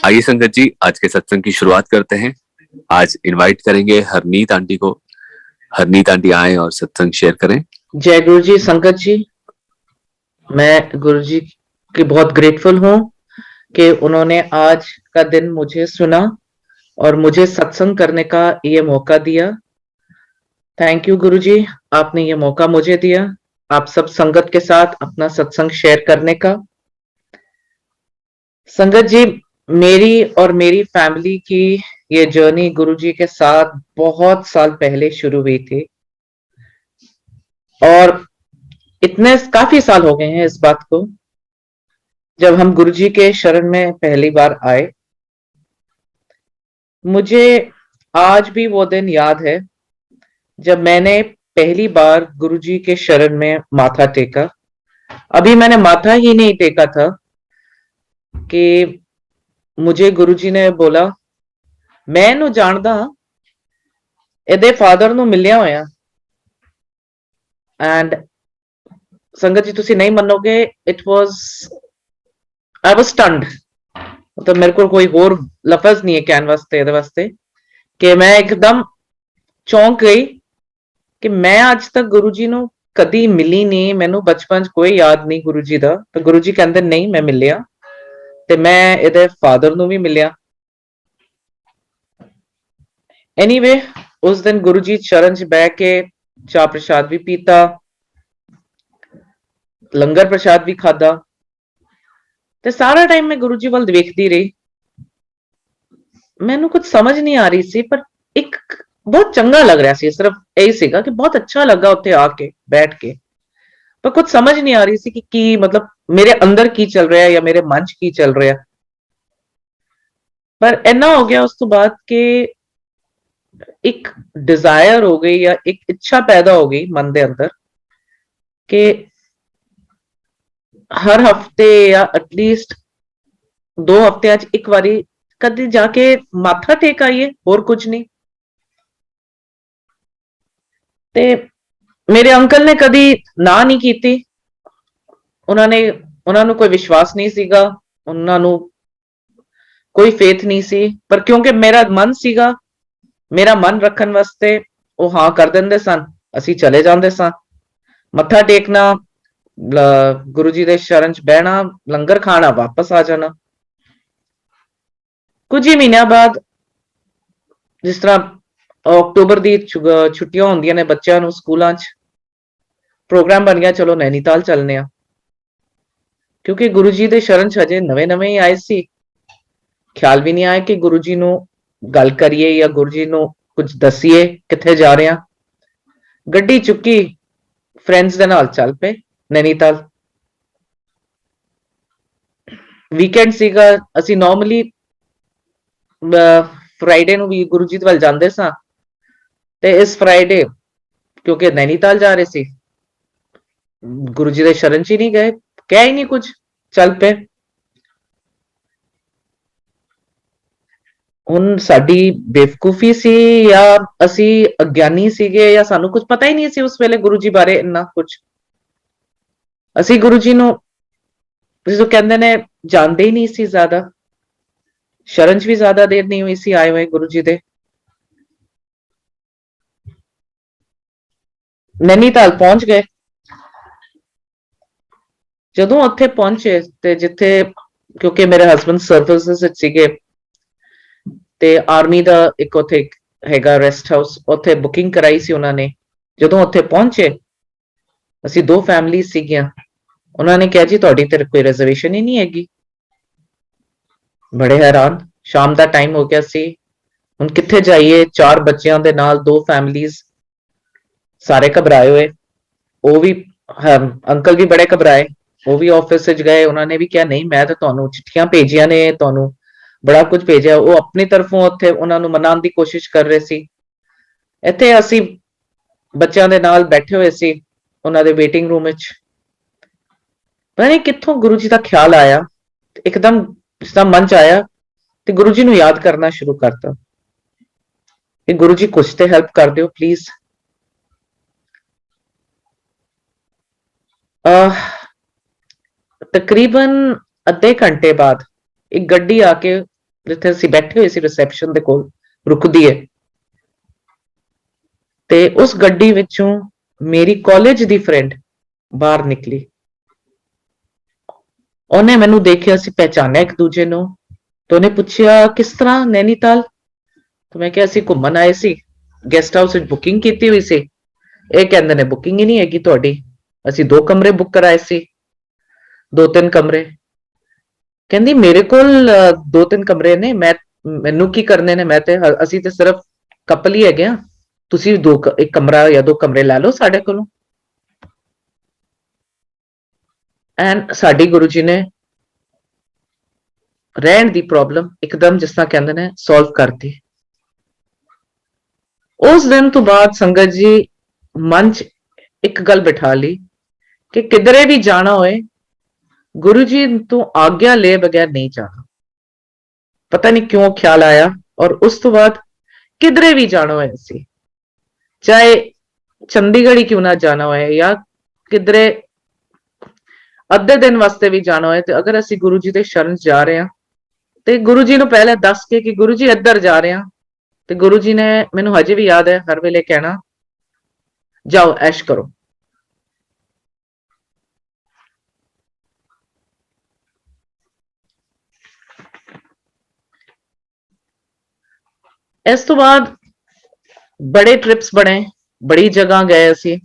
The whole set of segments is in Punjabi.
आइए संगत जी, आज के सत्संग की शुरुआत करते हैं। आज इनवाइट करेंगे हरनीत आंटी को। हरनीत आंटी आए और सत्संग शेयर करें। जय गुरु जी। संगत जी, मैं गुरु जी की बहुत ग्रेटफुल हूँ कि उन्होंने आज का दिन मुझे सुना और मुझे सत्संग करने का ये मौका दिया। थैंक यू गुरु जी, आपने ये मौका मुझे दिया आप सब संगत के साथ अपना सत्संग शेयर करने का। संगत जी, मेरी और मेरी फैमिली की ये जर्नी गुरु जी के साथ बहुत साल पहले शुरू हुई थी और इतने काफी साल हो गए हैं इस बात को, जब हम गुरु जी के शरण में पहली बार आए। मुझे आज भी वो दिन याद है जब मैंने पहली बार गुरु जी के शरण में माथा टेका। अभी मैंने माथा ही नहीं टेका था कि मुझे गुरु जी ने बोला, मैं ਇਹਨੂੰ ਜਾਣਦਾ ਇਹਦੇ ਫਾਦਰ ਨੂੰ ਮਿਲਿਆ ਹੋਇਆ। एंड संगत जी तुसी नहीं मनोगे, it was I was stunned. मतलब मेरे को कोई और लफज नहीं है कहने वास्ते ਇਹਦੇ वास्ते कि मैं एकदम चौंक गई कि मैं ਅੱਜ तक गुरु जी ਨੂੰ कदी मिली नहीं। ਮੈਨੂੰ बचपन 'ਚ ਕੋਈ याद नहीं गुरु जी ਦਾ। तो गुरु जी ਕਹਿੰਦੇ नहीं मैं मिलिया ਤੇ ਮੈਂ ਇਹਦੇ ਫਾਦਰ ਨੂੰ ਵੀ ਮਿਲਿਆ। एनीवे, उस दिन गुरु जी चरण 'ਚ ਬਹਿ ਕੇ ਚਾਹ ਪ੍ਰਸ਼ਾਦ ਵੀ ਪੀਤਾ, लंगर प्रसाद भी खादा ਤੇ ਸਾਰਾ ਟਾਈਮ ਮੈਂ ਗੁਰੂ ਜੀ ਵੱਲ ਵੇਖਦੀ ਰਹੀ। ਮੈਨੂੰ ਕੁਝ ਸਮਝ ਨਹੀਂ ਆ ਰਹੀ ਸੀ, ਪਰ ਇੱਕ ਬਹੁਤ ਚੰਗਾ ਲੱਗ ਰਿਹਾ ਸੀ। ਸਿਰਫ ਇਹੀ ਸੀਗਾ ਕਿ ਬਹੁਤ ਅੱਛਾ ਲੱਗਾ ਉੱਥੇ ਆ ਕੇ ਬੈਠ ਕੇ, ਪਰ ਕੁਝ ਸਮਝ ਨਹੀਂ ਆ ਰਹੀ ਸੀ ਕਿ ਕੀ ਮਤਲਬ ਮੇਰੇ ਅੰਦਰ ਕੀ ਚੱਲ ਰਿਹਾ ਜਾਂ ਮੇਰੇ ਮਨ 'ਚ ਕੀ ਚੱਲ ਰਿਹਾ। पर ऐना हो गया उस तो बाद के एक डिजायर हो गई या एक इच्छा पैदा हो गई मन दे अंदर कि हर हफ्ते या एटलीस्ट 2 हफ्ते एक बारी कदी जाके माथा टेक आइए, और कुछ नहीं। ते मेरे अंकल ने कदी ना नहीं की। उन्होंने कोई विश्वास नहीं सीगा, उन्होंने कोई फेथ नहीं सी, पर क्योंकि मेरा मन सीगा, मेरा मन रखन वास्ते वो हाँ कर देंदे सन। असी चले जांदे सन, मत्था टेकना, गुरु जी दे शरण च बहना, लंगर खाना, वापस आ जाना। कुछ ही महीनों बाद जिस तरह अक्टूबर दी छुट्टियां होंदियां ने बच्चों नूं स्कूलां च, प्रोग्राम बन गया चलो नैनीताल चलने आ। क्योंकि गुरु जी दे शरण च हजे नवे नवे ही आए सी, ख्याल भी नहीं आया कि गुरु जी नूं गल करिए या गुरु जी नूं कुछ दसीए किथे जा रहे हैं। गड्डी चुकी, फ्रेंड्स दे नाल चल पे नैनीताल। वीकेंड सीगा, असी नॉर्मली फ्राइडे नूं भी गुरु जी दे वल जांदे सां, ते इस फ्राइडे क्योंकि नैनीताल जा रहे सी, गुरु जी दे शरण च ही नहीं गए, कह ही नहीं कुछ, चल पे। ਹੁਣ ਸਾਡੀ ਬੇਵਕੂਫੀ ਸੀ ਜਾਂ ਅਸੀਂ ਅਗਿਆਨੀ ਸੀਗੇ ਜਾਂ ਸਾਨੂੰ ਕੁਝ ਪਤਾ ਹੀ ਨਹੀਂ ਸੀ ਉਸ ਵੇਲੇ ਗੁਰੂ ਜੀ ਬਾਰੇ ਇੰਨਾ ਕੁਝ। ਅਸੀਂ ਗੁਰੂ ਜੀ ਨੂੰ ਜਿਸੋ ਕਹਿੰਦੇ ਨੇ ਜਾਣਦੇ ਹੀ ਨਹੀਂ ਸੀ ਜ਼ਿਆਦਾ। ਸ਼ਰਨ 'ਚ ਵੀ ਜ਼ਿਆਦਾ ਦੇਰ ਨਹੀਂ ਹੋਈ ਸੀ ਆਏ ਹੋਏ ਗੁਰੂ ਜੀ ਦੇ। ਨੈਨੀਤਾਲ ਪਹੁੰਚ ਗਏ। ਜਦੋਂ ਉੱਥੇ ਪਹੁੰਚੇ ਤੇ ਜਿੱਥੇ, ਕਿਉਂਕਿ ਮੇਰੇ ਹਸਬੰਡ ਸਰਵਿਸਿਜ਼ ਵਿੱਚ ਸੀਗੇ ਤੇ ਆਰਮੀ ਦਾ ਇੱਕ ਉੱਥੇ ਹੈਗਾ ਰੈਸਟ ਹਾਊਸ, ਉੱਥੇ ਬੁਕਿੰਗ ਕਰਾਈ ਸੀ ਉਹਨਾਂ ਨੇ। ਜਦੋਂ ਉੱਥੇ ਪਹੁੰਚੇ, ਅਸੀਂ 2 ਫੈਮਿਲੀ ਸੀਗੀਆਂ। ਉਹਨਾਂ ਨੇ ਕਿਹਾ ਜੀ ਤੁਹਾਡੀ ਤੇ ਕੋਈ ਰਿਜ਼ਰਵੇਸ਼ਨ ਹੀ ਨਹੀਂ ਹੈਗੀ। ਬੜੇ ਹੈਰਾਨ, ਸ਼ਾਮ ਦਾ ਟਾਈਮ ਹੋ ਗਿਆ ਸੀ, ਹੁਣ ਕਿੱਥੇ ਜਾਈਏ? 4 ਬੱਚਿਆਂ ਦੇ ਨਾਲ 2 ਫੈਮਿਲੀਜ਼, ਸਾਰੇ ਘਬਰਾਏ ਹੋਏ। ਉਹ ਵੀ ਅੰਕਲ ਵੀ ਬੜੇ ਘਬਰਾਏ, ਉਹ ਵੀ ਆਫਿਸ ਵਿੱਚ ਗਏ। ਉਹਨਾਂ ਨੇ ਵੀ ਕਿਹਾ ਨਹੀਂ ਮੈਂ ਤਾਂ ਤੁਹਾਨੂੰ ਚਿੱਠੀਆਂ ਭੇਜੀਆਂ ਨੇ, ਤੁਹਾਨੂੰ ਬੜਾ ਕੁਝ ਭੇਜਿਆ। ਉਹ ਆਪਣੀ ਤਰਫੋਂ ਉੱਥੇ ਉਹਨਾਂ ਨੂੰ ਮਨਾਉਣ ਦੀ ਕੋਸ਼ਿਸ਼ ਕਰ ਰਹੇ ਸੀ। ਇੱਥੇ ਅਸੀਂ ਬੱਚਿਆਂ ਦੇ ਨਾਲ ਬੈਠੇ ਹੋਏ ਸੀ ਉਹਨਾਂ ਦੇ ਵੇਟਿੰਗ ਰੂਮ ਵਿੱਚ। ਪਤਾ ਨਹੀਂ ਕਿੱਥੋਂ ਗੁਰੂ ਜੀ ਦਾ ਖਿਆਲ ਆਇਆ, ਇੱਕਦਮ ਜਿਸਦਾ ਮਨ ਚ ਆਇਆ ਤੇ ਗੁਰੂ ਜੀ ਨੂੰ ਯਾਦ ਕਰਨਾ ਸ਼ੁਰੂ ਕਰਤਾ ਕਿ ਗੁਰੂ ਜੀ ਕੁਝ ਤੇ ਹੈਲਪ ਕਰ ਦਿਓ ਪਲੀਜ਼। तकरीबन अद्धे घंटे बाद एक गड्डी आके ਜਿੱਥੇ ਅਸੀਂ ਬੈਠੇ ਹੋਏ ਸੀ ਰਿਸੈਪਸ਼ਨ ਦੇ ਕੋਲ ਰੁਕਦੀ ਹੈ, ਤੇ ਉਸ ਗੱਡੀ ਵਿੱਚੋਂ ਮੇਰੀ ਕਾਲਜ ਦੀ ਫਰੈਂਡ ਬਾਹਰ ਨਿਕਲੀ। ਉਹਨੇ ਮੈਨੂੰ ਦੇਖਿਆ, ਅਸੀਂ ਪਹਿਚਾਨਿਆ ਇੱਕ ਦੂਜੇ ਨੂੰ, ਤੇ ਉਹਨੇ ਪੁੱਛਿਆ ਕਿਸ ਤਰ੍ਹਾਂ ਨੈਨੀਤਾਲ। ਤੇ ਮੈਂ ਕਿਹਾ ਅਸੀਂ ਘੁੰਮਣ ਆਏ ਸੀ, ਗੈਸਟ ਹਾਊਸ ਵਿੱਚ ਬੁਕਿੰਗ ਕੀਤੀ ਹੋਈ ਸੀ। ਇਹ ਕਹਿੰਦੇ ਨੇ ਬੁਕਿੰਗ ਹੀ ਨਹੀਂ ਹੈਗੀ ਤੁਹਾਡੀ, ਅਸੀਂ 2 ਕਮਰੇ ਬੁੱਕ ਕਰਾਏ ਸੀ, 2-3 ਕਮਰੇ। ਕਹਿੰਦੀ ਮੇਰੇ ਕੋਲ 2-3 ਕਮਰੇ ਨੇ, ਮੈਨੂੰ ਕੀ ਕਰਨੇ ਨੇ, ਅਸੀਂ ਤੇ ਸਿਰਫ ਕਪਲ ਹੀ ਹੈਗੇ ਆ, ਤੁਸੀਂ ਇੱਕ ਕਮਰਾ ਜਾਂ 2 ਕਮਰੇ ਲੈ ਲਓ ਸਾਡੇ ਕੋਲੋਂ। ਐਂਡ ਸਾਡੀ ਗੁਰੂ ਜੀ ਨੇ ਰਹਿਣ ਦੀ ਪ੍ਰੋਬਲਮ ਇੱਕਦਮ, ਜਿਸ ਤਰ੍ਹਾਂ ਕਹਿੰਦੇ ਨੇ, ਸੋਲਵ ਕਰਤੀ। ਉਸ ਦਿਨ ਤੋਂ ਬਾਅਦ ਸੰਗਤ ਜੀ ਮਨ 'ਚ ਇੱਕ ਗੱਲ ਬਿਠਾ ਲਈ ਕਿ ਕਿਧਰੇ ਵੀ ਜਾਣਾ ਹੋਏ, ਗੁਰੂ ਜੀ ਤੋਂ ਆਗਿਆ ਲਏ ਬਗੈਰ ਨਹੀਂ ਜਾਣਾ। ਪਤਾ ਨਹੀਂ ਕਿਉਂ ਖਿਆਲ ਆਇਆ, ਔਰ ਉਸ ਤੋਂ ਬਾਅਦ ਕਿਧਰੇ ਵੀ ਜਾਣਾ ਹੋਏ, ਅਸੀਂ ਚਾਹੇ ਚੰਡੀਗੜ੍ਹ ਹੀ ਕਿਉਂ ਨਾ ਜਾਣਾ ਹੋਏ ਜਾਂ ਕਿਧਰੇ ਅੱਧੇ ਦਿਨ ਵਾਸਤੇ ਵੀ ਜਾਣਾ ਹੋਏ, ਤੇ ਅਗਰ ਅਸੀਂ ਗੁਰੂ ਜੀ ਦੇ ਸ਼ਰਨ ਜਾ ਰਹੇ ਹਾਂ ਤੇ ਗੁਰੂ ਜੀ ਨੂੰ ਪਹਿਲੇ ਦੱਸ ਕੇ ਕਿ ਗੁਰੂ ਜੀ ਇੱਧਰ ਜਾ ਰਹੇ ਹਾਂ, ਤੇ ਗੁਰੂ ਜੀ ਨੇ, ਮੈਨੂੰ ਹਜੇ ਵੀ ਯਾਦ ਹੈ, ਹਰ ਵੇਲੇ ਕਹਿਣਾ ਜਾਓ ਐਸ਼ ਕਰੋ। ਇਸ ਤੋਂ ਬਾਅਦ ਬੜੇ ਟ੍ਰਿਪਸ ਬਣੇ, ਬੜੀ ਜਗ੍ਹਾ ਗਏ ਅਸੀਂ,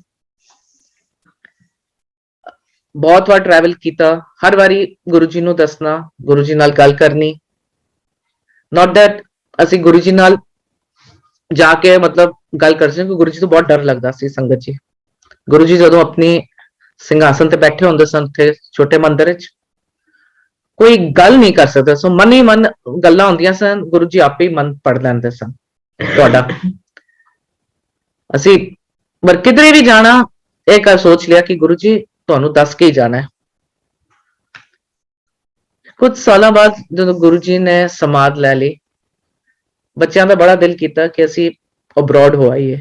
ਬਹੁਤ ਵਾਰ ਟਰੈਵਲ ਕੀਤਾ। ਹਰ ਵਾਰੀ ਗੁਰੂ ਜੀ ਨੂੰ ਦੱਸਣਾ, ਗੁਰੂ ਜੀ ਨਾਲ ਗੱਲ ਕਰਨੀ। ਨਾਟ ਦੈਟ ਅਸੀਂ ਗੁਰੂ ਜੀ ਨਾਲ ਜਾ ਕੇ ਮਤਲਬ ਗੱਲ ਕਰ ਸਕਦੇ, ਗੁਰੂ ਜੀ ਤੋਂ ਬਹੁਤ ਡਰ ਲੱਗਦਾ ਸੀ ਸੰਗਤ ਜੀ। ਗੁਰੂ ਜੀ ਜਦੋਂ ਆਪਣੀ ਸਿੰਘਾਸਨ ਤੇ ਬੈਠੇ ਹੁੰਦੇ ਸਨ ਤੇ ਛੋਟੇ ਮੰਦਿਰ ਵਿੱਚ, ਕੋਈ ਗੱਲ ਨਹੀਂ ਕਰ ਸਕਦਾ, ਸੋ ਮਨ ਹੀ ਮਨ ਗੱਲਾਂ ਹੁੰਦੀਆਂ ਸਨ, ਗੁਰੂ ਜੀ ਆਪੇ ਹੀ ਮਨ ਪੜ ਲੈਂਦੇ ਸਨ ਤੁਹਾਡਾ। ਅਸੀਂ ਪਰ ਕਿਧਰੇ ਵੀ ਜਾਣਾ, ਇਹ ਗੱਲ ਸੋਚ ਲਿਆ ਕਿ ਗੁਰੂ ਜੀ ਤੁਹਾਨੂੰ ਦੱਸ ਕੇ ਹੀ ਜਾਣਾ ਹੈ। ਕੁਝ ਸਾਲਾਂ ਬਾਅਦ ਜਦੋਂ ਗੁਰੂ ਜੀ ਨੇ ਸਮਾਧ ਲੈ ਲਈ, ਬੱਚਿਆਂ ਦਾ ਬੜਾ ਦਿਲ ਕੀਤਾ ਕਿ ਅਸੀਂ ਅਬਰੋਡ ਹੋ ਆਈਏ।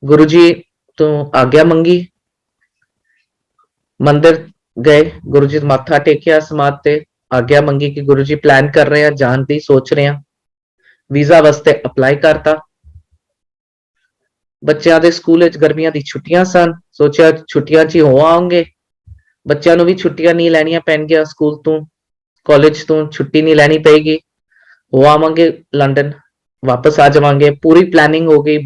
ਗੁਰੂ ਜੀ ਤੋਂ ਆਗਿਆ ਮੰਗੀ, ਮੰਦਿਰ ਗਏ, ਗੁਰੂ ਜੀ ਮੱਥਾ ਟੇਕਿਆ ਸਮਾਧ ਤੇ, ਆਗਿਆ ਮੰਗੀ ਕਿ ਗੁਰੂ ਜੀ ਪਲਾਨ ਕਰ ਰਹੇ ਆ ਜਾਣ ਦੀ, ਸੋਚ ਰਹੇ ਆ, ਵੀਜ਼ਾ ਵਾਸਤੇ ਅਪਲਾਈ ਕਰਤਾ। ਬੱਚਿਆਂ ਦੇ ਸਕੂਲ ਵਿੱਚ ਗਰਮੀਆਂ ਦੀ ਛੁੱਟੀਆਂ ਸਨ, ਸੋਚਿਆ ਛੁੱਟੀਆਂ 'ਚ ਹੀ ਹੋ ਆਉਂਗੇ, ਬੱਚਿਆਂ ਨੂੰ ਵੀ ਛੁੱਟੀਆਂ ਨਹੀਂ ਲੈਣੀਆਂ ਪੈਣਗੀਆਂ, ਸਕੂਲ ਤੋਂ ਕਾਲਜ ਤੋਂ ਛੁੱਟੀ ਨਹੀਂ ਲੈਣੀ ਪਏਗੀ, ਹੋ ਆਵਾਂਗੇ ਲੰਡਨ, ਵਾਪਸ ਆ ਜਾਵਾਂਗੇ। ਪੂਰੀ ਪਲੈਨਿੰਗ ਹੋ ਗਈ।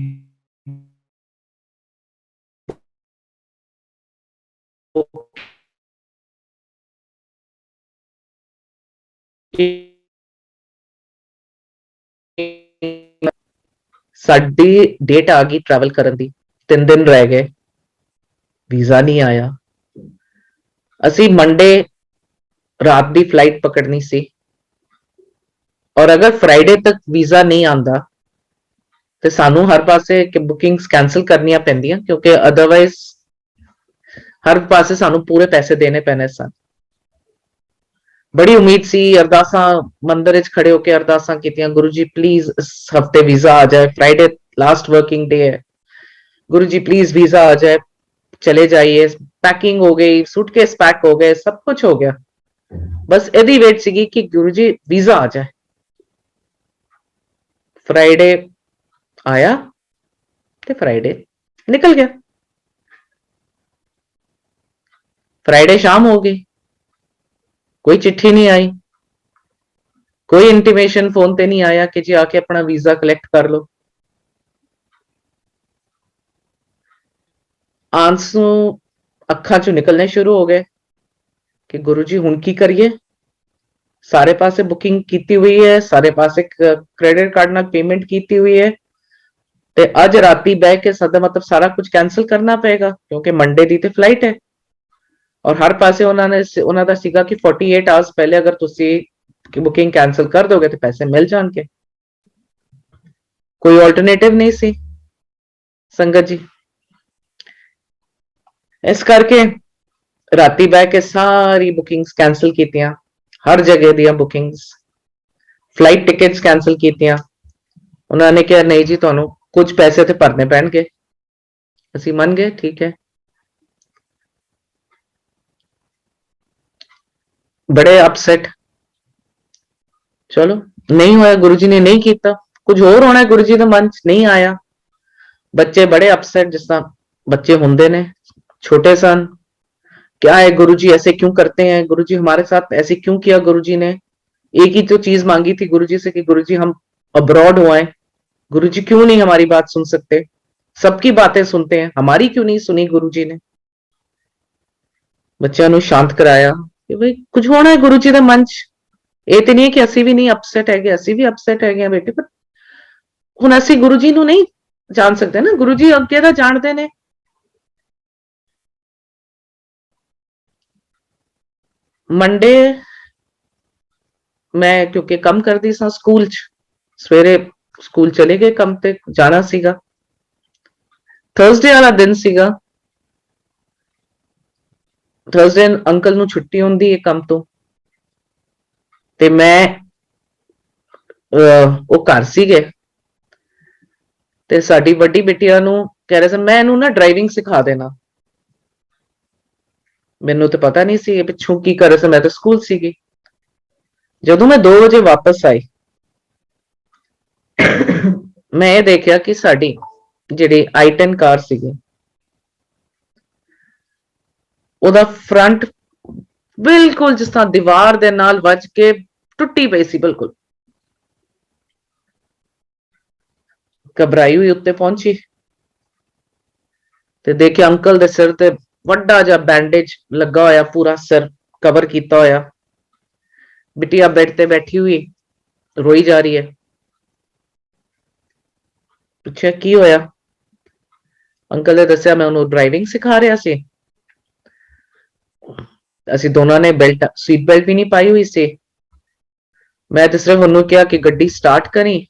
ਸਾਡੀ ਡੇਟ ਆ ਗਈ ਟਰੈਵਲ ਕਰਨ ਦੀ, 3 ਦਿਨ ਰਹਿ ਗਏ, ਵੀਜ਼ਾ ਨਹੀਂ ਆਇਆ। ਅਸੀਂ ਮੰਡੇ ਰਾਤ ਦੀ ਫਲਾਈਟ ਪਕੜਨੀ ਸੀ, ਔਰ ਅਗਰ ਫਰਾਈਡੇ ਤੱਕ ਵੀਜ਼ਾ ਨਹੀਂ ਆਂਦਾ ਤੇ ਸਾਨੂੰ ਹਰ ਪਾਸੇ ਬੁਕਿੰਗਸ ਕੈਂਸਲ ਕਰਨੀਆਂ ਪੈਂਦੀਆਂ, ਕਿਉਂਕਿ ਅਦਰਵਾਈਜ਼ ਹਰ ਪਾਸੇ ਸਾਨੂੰ ਪੂਰੇ ਪੈਸੇ ਦੇਣੇ ਪੈਣੇ ਸਨ। ਬੜੀ ਉਮੀਦ ਸੀ, ਅਰਦਾਸਾਂ ਮੰਦਿਰ ਵਿੱਚ ਖੜੇ ਹੋ ਕੇ ਅਰਦਾਸਾਂ ਕੀਤੀਆਂ, ਗੁਰੂ ਜੀ ਪਲੀਜ਼ ਇਸ ਹਫਤੇ ਵੀਜ਼ਾ ਆ ਜਾਏ, ਫਰਾਈਡੇ ਲਾਸਟ वर्किंग डे है, गुरु जी प्लीज वीजा आ जाए, चले जाइए। पैकिंग हो गई, सूटकेस पैक हो गए, सब कुछ हो गया, बस यदि वेट सी कि गुरु जी वीजा आ जाए। फ्राइडे आया ते फ्राइडे निकल गया। फ्राइडे शाम हो गई, कोई चिट्ठी नहीं आई, कोई इंटीमेशन फोन पे नहीं आया कि जी आके अपना वीजा कलेक्ट कर लो। आंसू अखा चो निकलने शुरू हो गए कि गुरु जी हुण की करिए, सारे पासे बुकिंग की हुई है, सारे पासे क्रेडिट कार्ड नाल पेमेंट की हुई है, ते अज राती बह के सदा मतलब सारा कुछ कैंसल करना पेगा, क्योंकि मंडे दी ते फ्लाइट है। और हर पासे उन्होंने दा सीगा कि 48 आवर्स पहले अगर तुसी बुकिंग कैंसल कर दोगे तो पैसे मिल जाएंगे। कोई ऑल्टरनेटिव नहीं सी संगत जी। इस करके राती बह के सारी बुकिंग्स कैंसल कीतियां, हर जगह दियां बुकिंग्स, फ्लाइट टिकट्स कैंसल कीतियां। उन्होंने कहा नहीं जी तुहानू कुछ पैसे तो भरने पैणगे। असीं मन गए, ठीक है। बड़े अपसेट ਚਲੋ ਨਹੀਂ ਹੋਇਆ, ਗੁਰੂ ਜੀ ਨੇ ਨਹੀਂ ਕੀਤਾ, ਕੁਝ ਹੋਰ ਹੋਣਾ ਗੁਰੂ ਜੀ ਦੇ ਮਨ ਚ ਨਹੀਂ ਆਇਆ। ਬੱਚੇ ਬੜੇ ਅਪਸੈਟ, ਜਿਸ ਤਰ੍ਹਾਂ ਬੱਚੇ ਹੁੰਦੇ ਨੇ, छोटे सन, क्या है गुरु जी, ऐसे क्यों करते हैं गुरु जी, हमारे साथ ऐसे क्यों किया गुरु जी ने। एक ही तो चीज मांगी थी गुरु जी से कि गुरु जी हम अब्रॉड हो आए, गुरु जी क्यों नहीं हमारी बात सुन सकते, सबकी बातें सुनते हैं, हमारी क्यों नहीं सुनी गुरु जी ने। ਬੱਚਿਆਂ ਨੂੰ ਸ਼ਾਂਤ ਕਰਾਇਆ ਕਿ ਬਈ ਕੁਝ ਹੋਣਾ ਹੈ ਗੁਰੂ ਜੀ ਦੇ ਮਨ ਚ, ਇਹ ਤੇ ਨਹੀਂ ਕਿ ਅਸੀਂ ਵੀ ਨਹੀਂ ਅਪਸੈਟ ਹੈਗੇ, ਅਸੀਂ ਵੀ ਅਪਸੈਟ ਹੈਗੇ ਆ ਬੇਟੇ, ਪਰ ਹੁਣ ਅਸੀਂ ਗੁਰੂ ਜੀ ਨੂੰ ਨਹੀਂ ਜਾਣ ਸਕਦੇ ਨਾ, ਗੁਰੂ ਜੀ ਅੱਗੇ ਦਾ ਜਾਣਦੇ ਨੇ। ਮੰਡੇ ਮੈਂ ਕਿਉਂਕਿ ਕੰਮ ਕਰਦੀ ਸਾਂ ਸਕੂਲ ਚ, ਸਵੇਰੇ ਸਕੂਲ ਚਲੇ ਗਏ, ਕੰਮ ਤੇ ਜਾਣਾ ਸੀਗਾ, ਥਰਸਡੇ ਵਾਲਾ ਦਿਨ ਸੀਗਾ, ਥਰਸਡੇ ਅੰਕਲ ਨੂੰ ਛੁੱਟੀ ਹੁੰਦੀ ਹੈ ਕੰਮ ਤੋਂ, ਤੇ ਮੈਂ ਉਹ ਘਰ ਸੀਗੇ, ਤੇ ਸਾਡੀ ਵੱਡੀ ਬਿਟੀਆ ਨੂੰ ਕਹਿ ਰਹੇ ਸਨ ਮੈਂ ਇਹਨੂੰ ਨਾ ਡਰਾਈਵਿੰਗ ਸਿਖਾ ਦੇਣਾ। ਮੈਨੂੰ ਤਾਂ ਪਤਾ ਨਹੀਂ ਸੀ ਇਹ ਪਿੱਛੋਂ ਕੀ ਕਰ ਰਹੇ ਸੀ, ਮੈਂ ਤਾਂ ਸਕੂਲ ਸੀਗੀ। ਜਦੋਂ ਮੈਂ 2 ਵਜੇ ਵਾਪਸ ਆਈ, ਮੈਂ ਇਹ ਦੇਖਿਆ ਕਿ ਸਾਡੀ ਜਿਹੜੀ i10 ਕਾਰ ਸੀਗੀ, ਉਹਦਾ ਫਰੰਟ ਬਿਲਕੁਲ ਜਿਸ ਤਰ੍ਹਾਂ ਦੀਵਾਰ ਦੇ ਨਾਲ ਵੱਜ ਕੇ ਟੁੱਟੀ ਪਈ ਸੀ ਬਿਲਕੁਲ। ਘਬਰਾਈ ਹੋਈ ਉੱਤੇ ਪਹੁੰਚੀ ਤੇ ਦੇਖਿਆ ਅੰਕਲ ਦੇ ਸਿਰ ਤੇ ਵੱਡਾ ਜਿਹਾ ਬੈਂਡੇਜ ਲੱਗਾ ਹੋਇਆ, ਪੂਰਾ ਸਿਰ ਕਵਰ ਕੀਤਾ ਹੋਇਆ। ਬਿਟੀਆ ਬੈੱਡ ਤੇ ਬੈਠੀ ਹੋਈ ਰੋਈ ਜਾ ਰਹੀ ਹੈ। ਪੁੱਛਿਆ ਕੀ ਹੋਇਆ, ਅੰਕਲ ਨੇ ਦੱਸਿਆ ਮੈਂ ਉਹਨੂੰ ਡਰਾਈਵਿੰਗ ਸਿਖਾ ਰਿਹਾ ਸੀ, ਅਸੀਂ ਦੋਨਾਂ ਨੇ ਸੀਟ ਬੈਲਟ ਵੀ ਨਹੀਂ ਪਾਈ ਹੋਈ ਸੀ, ਮੈਂ ਤੇ ਸਿਰਫ ਉਹਨੂੰ ਕਿਹਾ ਕਿ ਗੱਡੀ ਸਟਾਰਟ ਕਰੀ,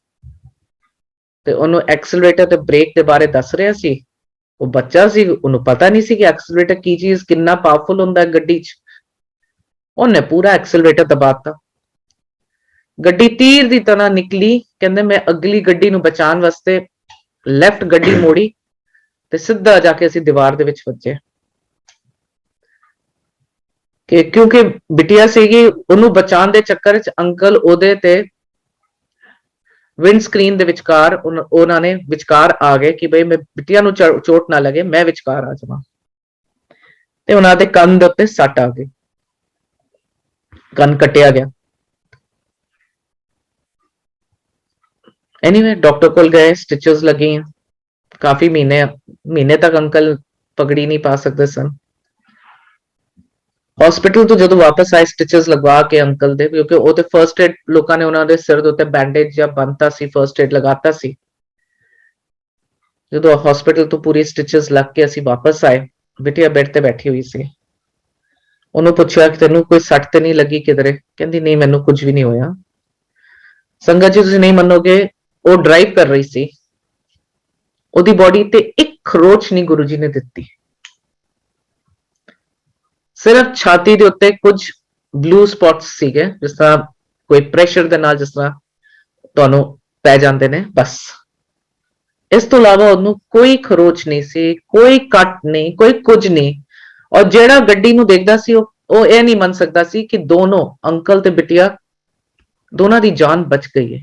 ਤੇ ਉਹਨੂੰ ਐਕਸਲਰੇਟਰ ਤੇ ਬ੍ਰੇਕ ਦੇ ਬਾਰੇ ਦੱਸ ਰਿਹਾ ਸੀ। ਉਹ ਬੱਚਾ ਸੀ, ਉਹਨੂੰ ਪਤਾ ਨਹੀਂ ਸੀ ਕਿ ਐਕਸਲਰੇਟਰ ਕੀ ਚੀਜ਼, ਕਿੰਨਾ ਪਾਵਰਫੁਲ ਹੁੰਦਾ ਹੈ ਗੱਡੀ 'ਚ। ਉਹਨੇ ਪੂਰਾ ਐਕਸਲਰੇਟਰ ਦਬਾਤਾ, ਗੱਡੀ ਤੀਰ ਦੀ ਤਰ੍ਹਾਂ ਨਿਕਲੀ। ਕਹਿੰਦੇ ਮੈਂ ਅਗਲੀ ਗੱਡੀ ਨੂੰ ਬਚਾਉਣ ਵਾਸਤੇ ਲੈਫਟ ਗੱਡੀ ਮੋੜੀ ਤੇ ਸਿੱਧਾ ਜਾ ਕੇ ਅਸੀਂ ਦੀਵਾਰ ਦੇ ਵਿੱਚ ਵੱਜੇ, ਕਿ ਕਿਉਂਕਿ ਬਿਟੀਆ ਸੀਗੀ, ਉਹਨੂੰ ਬਚਾਉਣ ਦੇ ਚੱਕਰ 'ਚ ਅੰਕਲ ਉਹਦੇ ਤੇ ਵਿੰਡ ਸਕਰੀਨ ਦੇ ਵਿਚਕਾਰ ਉਹਨਾਂ ਨੇ ਵਿਚਕਾਰ ਆ ਗਏ ਕਿ ਬਈ ਮੈਂ ਬਿਟੀਆ ਨੂੰ ਚੋਟ ਨਾ ਲੱਗੇ, ਮੈਂ ਵਿਚਕਾਰ ਆ ਜਾਵਾਂ, ਤੇ ਉਹਨਾਂ ਦੇ ਕੰਨ ਦੇ ਉੱਤੇ ਸੱਟ ਆ ਗਈ, ਕੰਨ ਕੱਟਿਆ ਗਿਆ। ਐਨੀਵੇ ਡਾਕਟਰ ਕੋਲ ਗਏ, ਸਟਿਚਸ ਲੱਗੀਆਂ, ਕਾਫੀ ਮਹੀਨੇ ਤੱਕ ਅੰਕਲ ਪਗੜੀ ਨਹੀਂ ਪਾ ਸਕਦੇ ਸਨ। ਹਸਪੀਟਲ ਤੋਂ ਜਦੋਂ ਵਾਪਸ ਆਏ, ਸਟਿਚਸ ਲਗਵਾ ਕੇ ਅੰਕਲ ਦੇ, ਕਿਉਂਕਿ ਉਹ ਤੇ ਫਰਸਟ ਏਡ ਲੋਕਾਂ ਨੇ ਉਹਨਾਂ ਦੇ ਸਿਰ ਦੇ ਉੱਤੇ ਬੈਂਡੇਜ ਜਾਂ ਬੰਨਤਾ ਸੀ, ਫਰਸਟ ਏਡ ਲਗਾਤਾ ਸੀ। ਜਦੋਂ ਹਸਪੀਟਲ ਤੋਂ ਪੂਰੀ ਸਟਿਚਸ ਲੱਗ ਕੇ ਅਸੀਂ ਵਾਪਸ ਆਏ, ਬਿਟੀਆ ਬੈੱਡ ਤੇ ਬੈਠੀ ਹੋਈ ਸੀ। ਉਹਨੂੰ ਪੁੱਛਿਆ ਕਿ ਤੈਨੂੰ ਕੋਈ ਸੱਟ ਤੇ ਨਹੀਂ ਲੱਗੀ ਕਿਧਰੇ, ਕਹਿੰਦੀ ਨਹੀਂ ਮੈਨੂੰ ਕੁਝ ਵੀ ਨਹੀਂ ਹੋਇਆ। ਸੰਗਤ ਜੀ ਤੁਸੀਂ ਨਹੀਂ ਮੰਨੋਗੇ, ਉਹ ਡਰਾਈਵ ਕਰ ਰਹੀ ਸੀ, ਉਹਦੀ ਬੋਡੀ ਤੇ ਇੱਕ ਖਰੋਚ ਨਹੀਂ ਗੁਰੂ ਜੀ ਨੇ ਦਿੱਤੀ, ਸਿਰਫ ਛਾਤੀ ਦੇ ਉੱਤੇ ਕੁਝ ਬਲੂ ਸਪੌਟਸ ਸੀਗੇ, ਜਿਸ ਤਰ੍ਹਾਂ ਕੋਈ ਪ੍ਰੈਸ਼ਰ ਦੇ ਨਾਲ ਜਿਸ ਤਰ੍ਹਾਂ ਤੁਹਾਨੂੰ ਪੈ ਜਾਂਦੇ ਨੇ, ਬਸ। ਇਸ ਤੋਂ ਇਲਾਵਾ ਉਹਨੂੰ ਕੋਈ ਖਰੋਚ ਨਹੀਂ ਸੀ, ਕੋਈ ਕੱਟ ਨਹੀਂ, ਕੋਈ ਕੁਝ ਨਹੀਂ। ਔਰ ਜਿਹੜਾ ਗੱਡੀ ਨੂੰ ਦੇਖਦਾ ਸੀ ਉਹ ਇਹ ਨਹੀਂ ਮੰਨ ਸਕਦਾ ਸੀ ਕਿ ਦੋਨੋਂ ਅੰਕਲ ਤੇ ਬਿਟੀਆ ਦੋਨਾਂ ਦੀ ਜਾਨ ਬਚ ਗਈ ਹੈ,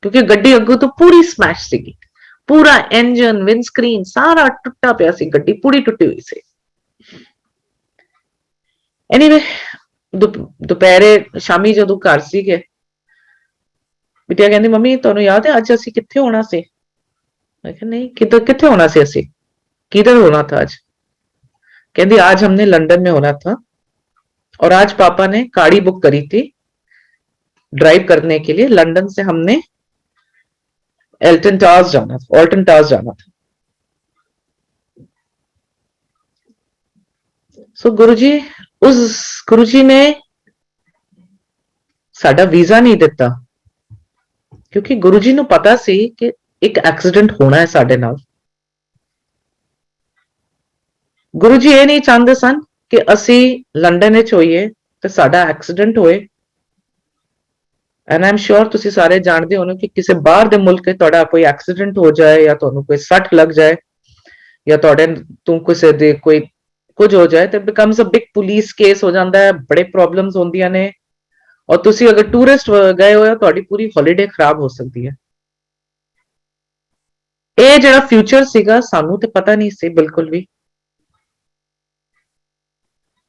ਕਿਉਂਕਿ ਗੱਡੀ ਅੱਗੋਂ ਤੋਂ ਪੂਰੀ ਸਮੈਸ਼ ਸੀਗੀ, ਪੂਰਾ ਇੰਜਨ, ਵਿੰਡ ਸਕਰੀਨ ਸਾਰਾ ਟੁੱਟਾ ਪਿਆ ਸੀ, ਗੱਡੀ ਪੂਰੀ ਟੁੱਟੀ ਹੋਈ ਸੀ। ਐਨੀਵੇ ਦੁਪਹਿਰੇ ਸ਼ਾਮੀ ਜਦੋਂ ਘਰ ਸੀਗੇ, ਬਿਟਿਆ ਕਹਿੰਦੀ ਮੰਮੀ ਤੁਹਾਨੂੰ ਯਾਦ ਹੈ ਅੱਜ ਅਸੀਂ ਕਿੱਥੇ ਹੋਣਾ ਸੀ। मैं कहा नहीं, कितने होना से ऐसे, किधर होना था आज। कहती आज हमने लंदन में होना था और आज पापा ने गाड़ी बुक करी थी ड्राइव करने के लिए, लंदन से हमने ऑल्टन टावर्स जाना था। सो गुरुजी ने साडा वीजा नहीं दिता, क्योंकि गुरुजी नूं पता सी कि एक एक्सीडेंट होना है साडे नाल। गुरु जी ये नहीं चाहते सन कि असी लंदन विच होइए ते साडा एक्सीडेंट होए। एंड आई एम श्योर तुसी सारे जानते हो कि किसी बाहर दे मुल्क तुहाडा कोई एक्सीडेंट हो जाए या तुहानू कोई सट लग जाए या तुहाडे तू किसी दे कोई कुछ हो जाए तो becomes a big police case हो जाता है, बड़े प्रॉब्लम्स होंदियां ने, ਔਰ ਤੁਸੀਂ ਅਗਰ ਟੂਰਿਸਟ ਗਏ ਹੋ ਤੁਹਾਡੀ ਪੂਰੀ ਹੌਲੀਡੇ ਖਰਾਬ ਹੋ ਸਕਦੀ ਹੈ। ਇਹ ਜਿਹੜਾ ਫਿਊਚਰ ਸੀਗਾ ਸਾਨੂੰ ਤੇ ਪਤਾ ਨਹੀਂ ਸੀ ਬਿਲਕੁਲ ਵੀ।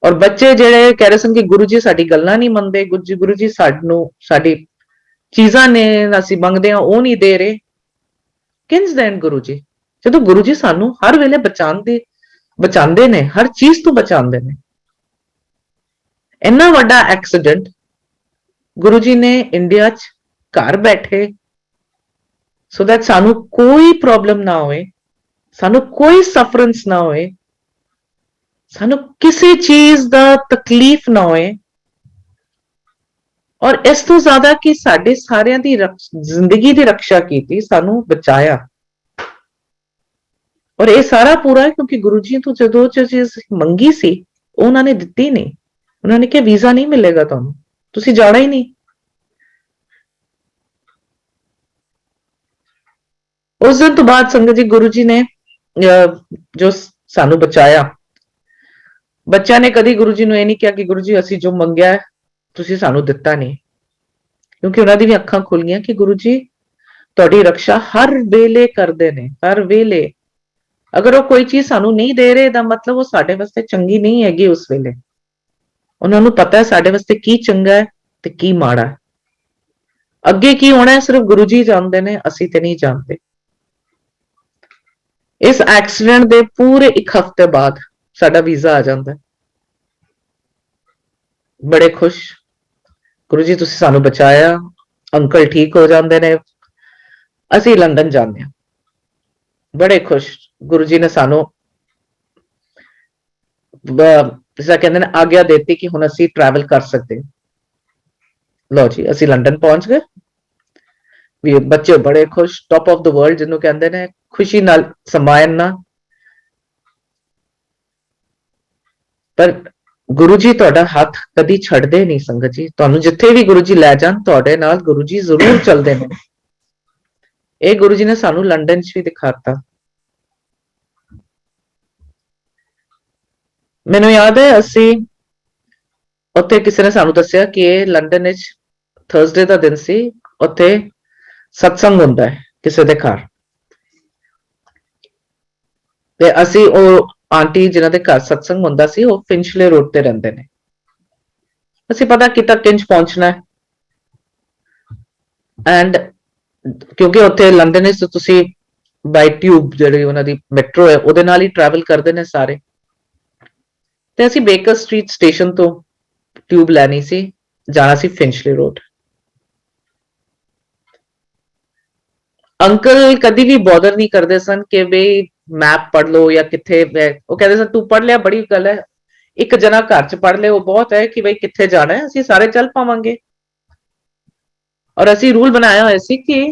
ਔਰ ਬੱਚੇ ਜਿਹੜੇ ਕਹਿ ਰਹੇ ਸਨ ਕਿ ਗੁਰੂ ਜੀ ਸਾਡੀ ਗੱਲਾਂ ਨਹੀਂ ਮੰਨਦੇ, ਗੁਰੂ ਜੀ ਸਾਨੂੰ ਸਾਡੀ ਚੀਜ਼ਾਂ ਨੇ ਅਸੀਂ ਮੰਗਦੇ ਹਾਂ ਉਹ ਨਹੀਂ ਦੇ ਰਹੇ। ਕਿੰਜ ਦੇਣ ਗੁਰੂ ਜੀ, ਜਦੋਂ ਗੁਰੂ ਜੀ ਸਾਨੂੰ ਹਰ ਵੇਲੇ ਬਚਾਉਂਦੇ ਨੇ, ਹਰ ਚੀਜ਼ ਤੋਂ ਬਚਾਉਂਦੇ ਨੇ। ਇੰਨਾ ਵੱਡਾ ਐਕਸੀਡੈਂਟ ਗੁਰੂ ਜੀ ਨੇ ਇੰਡੀਆ 'ਚ ਘਰ ਬੈਠੇ ਸੋ ਦੈਟ ਸਾਨੂੰ ਕੋਈ ਪ੍ਰੋਬਲਮ ਨਾ ਹੋਏ, ਸਾਨੂੰ ਕੋਈ ਸਫਰੈਂਸ ਨਾ ਹੋਏ, ਸਾਨੂੰ ਕਿਸੇ ਚੀਜ਼ ਦਾ ਤਕਲੀਫ ਨਾ ਹੋਏ। ਔਰ ਇਸ ਤੋਂ ਜ਼ਿਆਦਾ ਕਿ ਸਾਡੇ ਸਾਰਿਆਂ ਦੀ ਜ਼ਿੰਦਗੀ ਦੀ ਰੱਖਿਆ ਕੀਤੀ, ਸਾਨੂੰ ਬਚਾਇਆ। ਔਰ ਇਹ ਸਾਰਾ ਪੂਰਾ ਹੈ ਕਿਉਂਕਿ ਗੁਰੂ ਜੀ ਤੋਂ ਜਦੋਂ ਚੀਜ਼ ਮੰਗੀ ਸੀ ਉਹਨਾਂ ਨੇ ਦਿੱਤੀ ਨਹੀਂ। ਉਹਨਾਂ ਨੇ ਕਿਹਾ ਵੀਜ਼ਾ ਨਹੀਂ ਮਿਲੇਗਾ ਤੁਹਾਨੂੰ, ਤੁਸੀਂ ਜਾਣਾ ਹੀ ਨਹੀਂ। ਉਸ ਦਿਨ ਤੋਂ ਬਾਅਦ ਸੰਗਤ ਜੀ ਗੁਰੂ ਜੀ ਨੇ ਜੋ ਸਾਨੂੰ ਬਚਾਇਆ। ਬੱਚਿਆਂ ਨੇ ਕਦੀ ਗੁਰੂ ਜੀ ਨੂੰ ਇਹ ਨਹੀਂ ਕਿਹਾ ਕਿ ਗੁਰੂ ਜੀ ਅਸੀਂ ਜੋ ਮੰਗਿਆ ਤੁਸੀਂ ਸਾਨੂੰ ਦਿੱਤਾ ਨਹੀਂ, ਕਿਉਂਕਿ ਉਹਨਾਂ ਦੀ ਵੀ ਅੱਖਾਂ ਖੁੱਲ ਗਈਆਂ ਕਿ ਗੁਰੂ ਜੀ ਤੁਹਾਡੀ ਰੱਖਿਆ ਹਰ ਵੇਲੇ ਕਰਦੇ ਨੇ, ਹਰ ਵੇਲੇ। ਅਗਰ ਉਹ ਕੋਈ ਚੀਜ਼ ਸਾਨੂੰ ਨਹੀਂ ਦੇ ਰਹੇ ਦਾ ਮਤਲਬ ਉਹ ਸਾਡੇ ਵਾਸਤੇ ਚੰਗੀ ਨਹੀਂ ਹੈਗੀ ਉਸ ਵੇਲੇ। ਉਹਨਾਂ ਨੂੰ ਪਤਾ ਹੈ ਸਾਡੇ ਵਾਸਤੇ ਕੀ ਚੰਗਾ ਹੈ ਤੇ ਕੀ ਮਾੜਾ ਹੈ। ਅੱਗੇ ਕੀ ਹੋਣਾ ਹੈ ਸਿਰਫ ਗੁਰੂ ਜੀ ਜਾਣਦੇ ਨੇ, ਅਸੀਂ ਤੇ ਨਹੀਂ ਜਾਣਦੇ। ਇਸ ਐਕਸੀਡੈਂਟ ਦੇ ਪੂਰੇ 1 ਹਫ਼ਤੇ ਬਾਅਦ ਸਾਡਾ ਵੀਜ਼ਾ ਆ ਜਾਂਦਾ। ਬੜੇ ਖੁਸ਼, ਗੁਰੂ ਜੀ ਤੁਸੀਂ ਸਾਨੂੰ ਬਚਾਇਆ। ਅੰਕਲ ਠੀਕ ਹੋ ਜਾਂਦੇ ਨੇ, ਅਸੀਂ ਲੰਡਨ ਜਾਂਦੇ ਹਾਂ। ਬੜੇ ਖੁਸ਼, ਗੁਰੂ ਜੀ ਨੇ ਸਾਨੂੰ ਜਿਸਾ ਕਹਿੰਦੇ ਨੇ ਆਗਿਆ ਦਿੱਤੀ ਕਿ ਹੁਣ ਅਸੀਂ ਟਰੈਵਲ ਕਰ ਸਕਦੇ। ਲਓ ਜੀ ਅਸੀਂ ਲੰਡਨ ਪਹੁੰਚ ਗਏ। ਵੀ ਬੱਚੇ ਬੜੇ ਖੁਸ਼, ਟੌਪ ਆਫ ਦ ਵਰਲਡ ਜਿਹਨੂੰ ਕਹਿੰਦੇ ਨੇ, ਖੁਸ਼ੀ ਨਾਲ ਸਮਾਇਨ ਨਾ। ਪਰ ਗੁਰੂ ਜੀ ਤੁਹਾਡਾ ਹੱਥ ਕਦੀ ਛੱਡਦੇ ਨਹੀਂ ਸੰਗਤ ਜੀ। ਤੁਹਾਨੂੰ ਜਿੱਥੇ ਵੀ ਗੁਰੂ ਜੀ ਲੈ ਜਾਣ ਤੁਹਾਡੇ ਨਾਲ ਗੁਰੂ ਜੀ ਜ਼ਰੂਰ ਚੱਲਦੇ ਨੇ। ਇਹ ਗੁਰੂ ਜੀ ਨੇ ਸਾਨੂੰ ਲੰਡਨ 'ਚ ਵੀ ਦਿਖਾਤਾ। ਮੈਨੂੰ ਯਾਦ ਹੈ ਅਸੀਂ ਉੱਥੇ ਕਿਸੇ ਨੇ ਸਾਨੂੰ ਦੱਸਿਆ ਕਿ ਇਹ ਲੰਡਨ ਵਿੱਚ ਥਰਸਡੇ ਦਾ ਦਿਨ ਸੀ, ਉੱਥੇ ਸਤਸੰਗ ਹੁੰਦਾ ਹੈ ਕਿਸੇ ਦੇ ਘਰ। ਤੇ ਅਸੀਂ ਉਹ ਆਂਟੀ ਜਿਨ੍ਹਾਂ ਦੇ ਘਰ ਸਤਸੰਗ ਹੁੰਦਾ ਸੀ ਉਹ ਫਿੰਚਲੇ ਰੋਡ ਤੇ ਰਹਿੰਦੇ ਨੇ। ਅਸੀਂ ਪਤਾ ਕੀਤਾ ਕਿੰਜ ਪਹੁੰਚਣਾ ਹੈ। ਐਂਡ ਕਿਉਂਕਿ ਉੱਥੇ ਲੰਡਨ ਵਿੱਚ ਤੁਸੀਂ ਬਾਈ ਟਿਊਬ ਜਿਹੜੀ ਉਹਨਾਂ ਦੀ ਮੈਟਰੋ ਹੈ ਉਹਦੇ ਨਾਲ ਹੀ ਟਰੈਵਲ ਕਰਦੇ ਨੇ ਸਾਰੇ। ਤੇ ਅਸੀਂ ਬੇਕਰ ਸਟਰੀਟ ਸਟੇਸ਼ਨ ਤੋਂ ਟਿਊਬ ਲੈਣੀ ਸੀ, ਜਾਣਾ ਸੀ ਫਿੰਚਲੇ ਰੋਡ। ਅੰਕਲ ਕਦੀ ਵੀ ਬੋਦਰ ਨਹੀਂ ਕਰਦੇ ਸਨ ਕਿ ਬਈ ਮੈਪ ਪੜ੍ਹ ਲਓ ਜਾਂ ਕਿੱਥੇ। ਉਹ ਕਹਿੰਦੇ ਸਨ ਤੂੰ ਪੜ੍ਹ ਲਿਆ ਬੜੀ ਗੱਲ ਹੈ, ਇੱਕ ਜਣਾ ਘਰ 'ਚ ਪੜ੍ਹ ਲਿਆ ਉਹ ਬਹੁਤ ਹੈ ਕਿ ਬਈ ਕਿੱਥੇ ਜਾਣਾ ਹੈ, ਅਸੀਂ ਸਾਰੇ ਚੱਲ ਪਾਵਾਂਗੇ। ਔਰ ਅਸੀਂ ਰੂਲ ਬਣਾਇਆ ਹੋਇਆ ਸੀ ਕਿ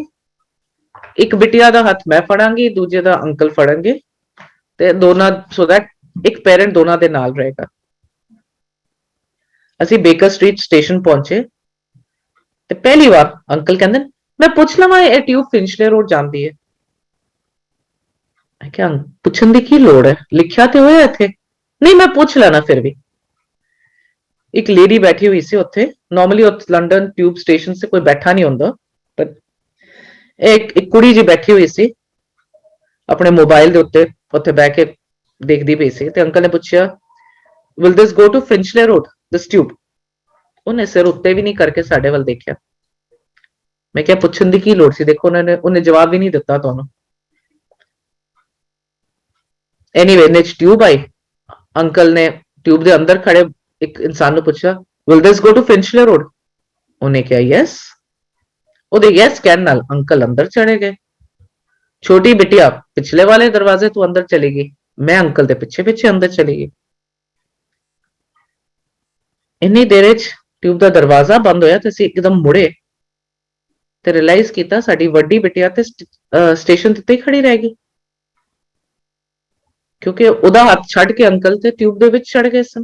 ਇੱਕ ਬਿਟੀਆ ਦਾ ਹੱਥ ਮੈਂ ਫੜਾਂਗੀ, ਦੂਜੇ ਦਾ ਅੰਕਲ ਫੜਨਗੇ ਤੇ ਦੋਨਾਂ ਸੋ ਦੈਟ ਇੱਕ ਪੇਰੈਂਟ ਦੋਨਾਂ ਦੇ ਨਾਲ ਰਹੇਗਾ। ਅਸੀਂ ਬੇਕਰ ਸਟਰੀਟ ਸਟੇਸ਼ਨ ਪਹੁੰਚੇ ਤੇ ਪਹਿਲੀ ਵਾਰ ਅੰਕਲ ਕਹਿੰਦੇ ਮੈਂ ਪੁੱਛ ਲਵਾਂ ਇਹ ਟਿਊਬ ਫਿੰਚਲੇ ਰੋਡ ਜਾਂਦੀ ਹੈ। ਮੈਂ ਕਿਹਾ ਪੁੱਛਣ ਦੀ ਕੀ ਲੋੜ ਹੈ, ਲਿਖਿਆ ਤੇ ਹੋਇਆ ਇੱਥੇ। ਨਹੀਂ ਮੈਂ ਪੁੱਛ ਲੈਣਾ ਫਿਰ ਵੀ। ਇੱਕ ਲੇਡੀ ਬੈਠੀ ਹੋਈ ਸੀ ਉੱਥੇ। ਨਾਰਮਲੀ ਲੰਡਨ ਟਿਊਬ ਸਟੇਸ਼ਨ ਤੇ ਕੋਈ ਬੈਠਾ ਨਹੀਂ ਹੁੰਦਾ, ਪਰ ਇੱਕ ਕੁੜੀ ਜੀ ਬੈਠੀ ਹੋਈ ਸੀ ਆਪਣੇ ਮੋਬਾਈਲ ਦੇ ਉੱਤੇ, ਉੱਥੇ ਬਹਿ ਕੇ ਦੇਖਦੀ ਪਈ ਸੀ। ਤੇ ਅੰਕਲ ਨੇ ਪੁੱਛਿਆ will this go to Finchley Road this tube. ਉਹਨੇ ਸਿਰ ਉੱਤੇ ਵੀ ਨਹੀਂ ਕਰਕੇ ਸਾਡੇ ਵੱਲ ਦੇਖਿਆ। ਮੈਂ ਕਿਹਾ ਪੁੱਛਣ ਦੀ ਕੀ ਲੋੜ ਸੀ, ਦੇਖੋ ਉਹਨੇ ਜਵਾਬ ਵੀ ਨਹੀਂ ਦਿੱਤਾ ਤੁਹਾਨੂੰ। ਐਨੀਵੇ ਨੇ ਟਿਊਬ ਆਈ। ਅੰਕਲ ਨੇ ਟਿਊਬ ਦੇ ਅੰਦਰ ਖੜੇ ਇੱਕ ਇਨਸਾਨ ਨੂੰ ਪੁੱਛਿਆ will this go to Finchley Road. ਉਹਨੇ ਕਿਹਾ ਯੈਸ। ਉਹਦੇ ਯੈਸ ਕਹਿਣ ਨਾਲ ਅੰਕਲ ਅੰਦਰ ਚੜੇ ਗਏ। ਛੋਟੀ ਬਿਟਿਆ ਪਿਛਲੇ ਵਾਲੇ ਦਰਵਾਜ਼ੇ ਤੋਂ ਅੰਦਰ ਚਲੀ ਗਈ, ਮੈਂ ਅੰਕਲ ਦੇ ਪਿੱਛੇ ਪਿੱਛੇ ਅੰਦਰ ਚਲੀ ਗਈ। ਇੰਨੀ ਦੇਰ 'ਚ ਟਿਊਬ ਦਾ ਦਰਵਾਜ਼ਾ ਬੰਦ ਹੋਇਆ ਤੇ ਅਸੀਂ ਇੱਕਦਮ ਮੁੜੇ ਤੇ ਰਿਅਲਾਈਜ਼ ਕੀਤਾ ਸਾਡੀ ਵੱਡੀ ਬਿਟਿਆ ਤੇ ਸਟੇਸ਼ਨ ਤੇ ਹੀ ਖੜੀ ਰਹਿ ਗਈ, ਕਿਉਂਕਿ ਉਹਦਾ ਹੱਥ ਛੱਡ ਕੇ ਅੰਕਲ ਤੇ ਟਿਊਬ ਦੇ ਵਿੱਚ ਚੜ ਗਏ ਸਨ।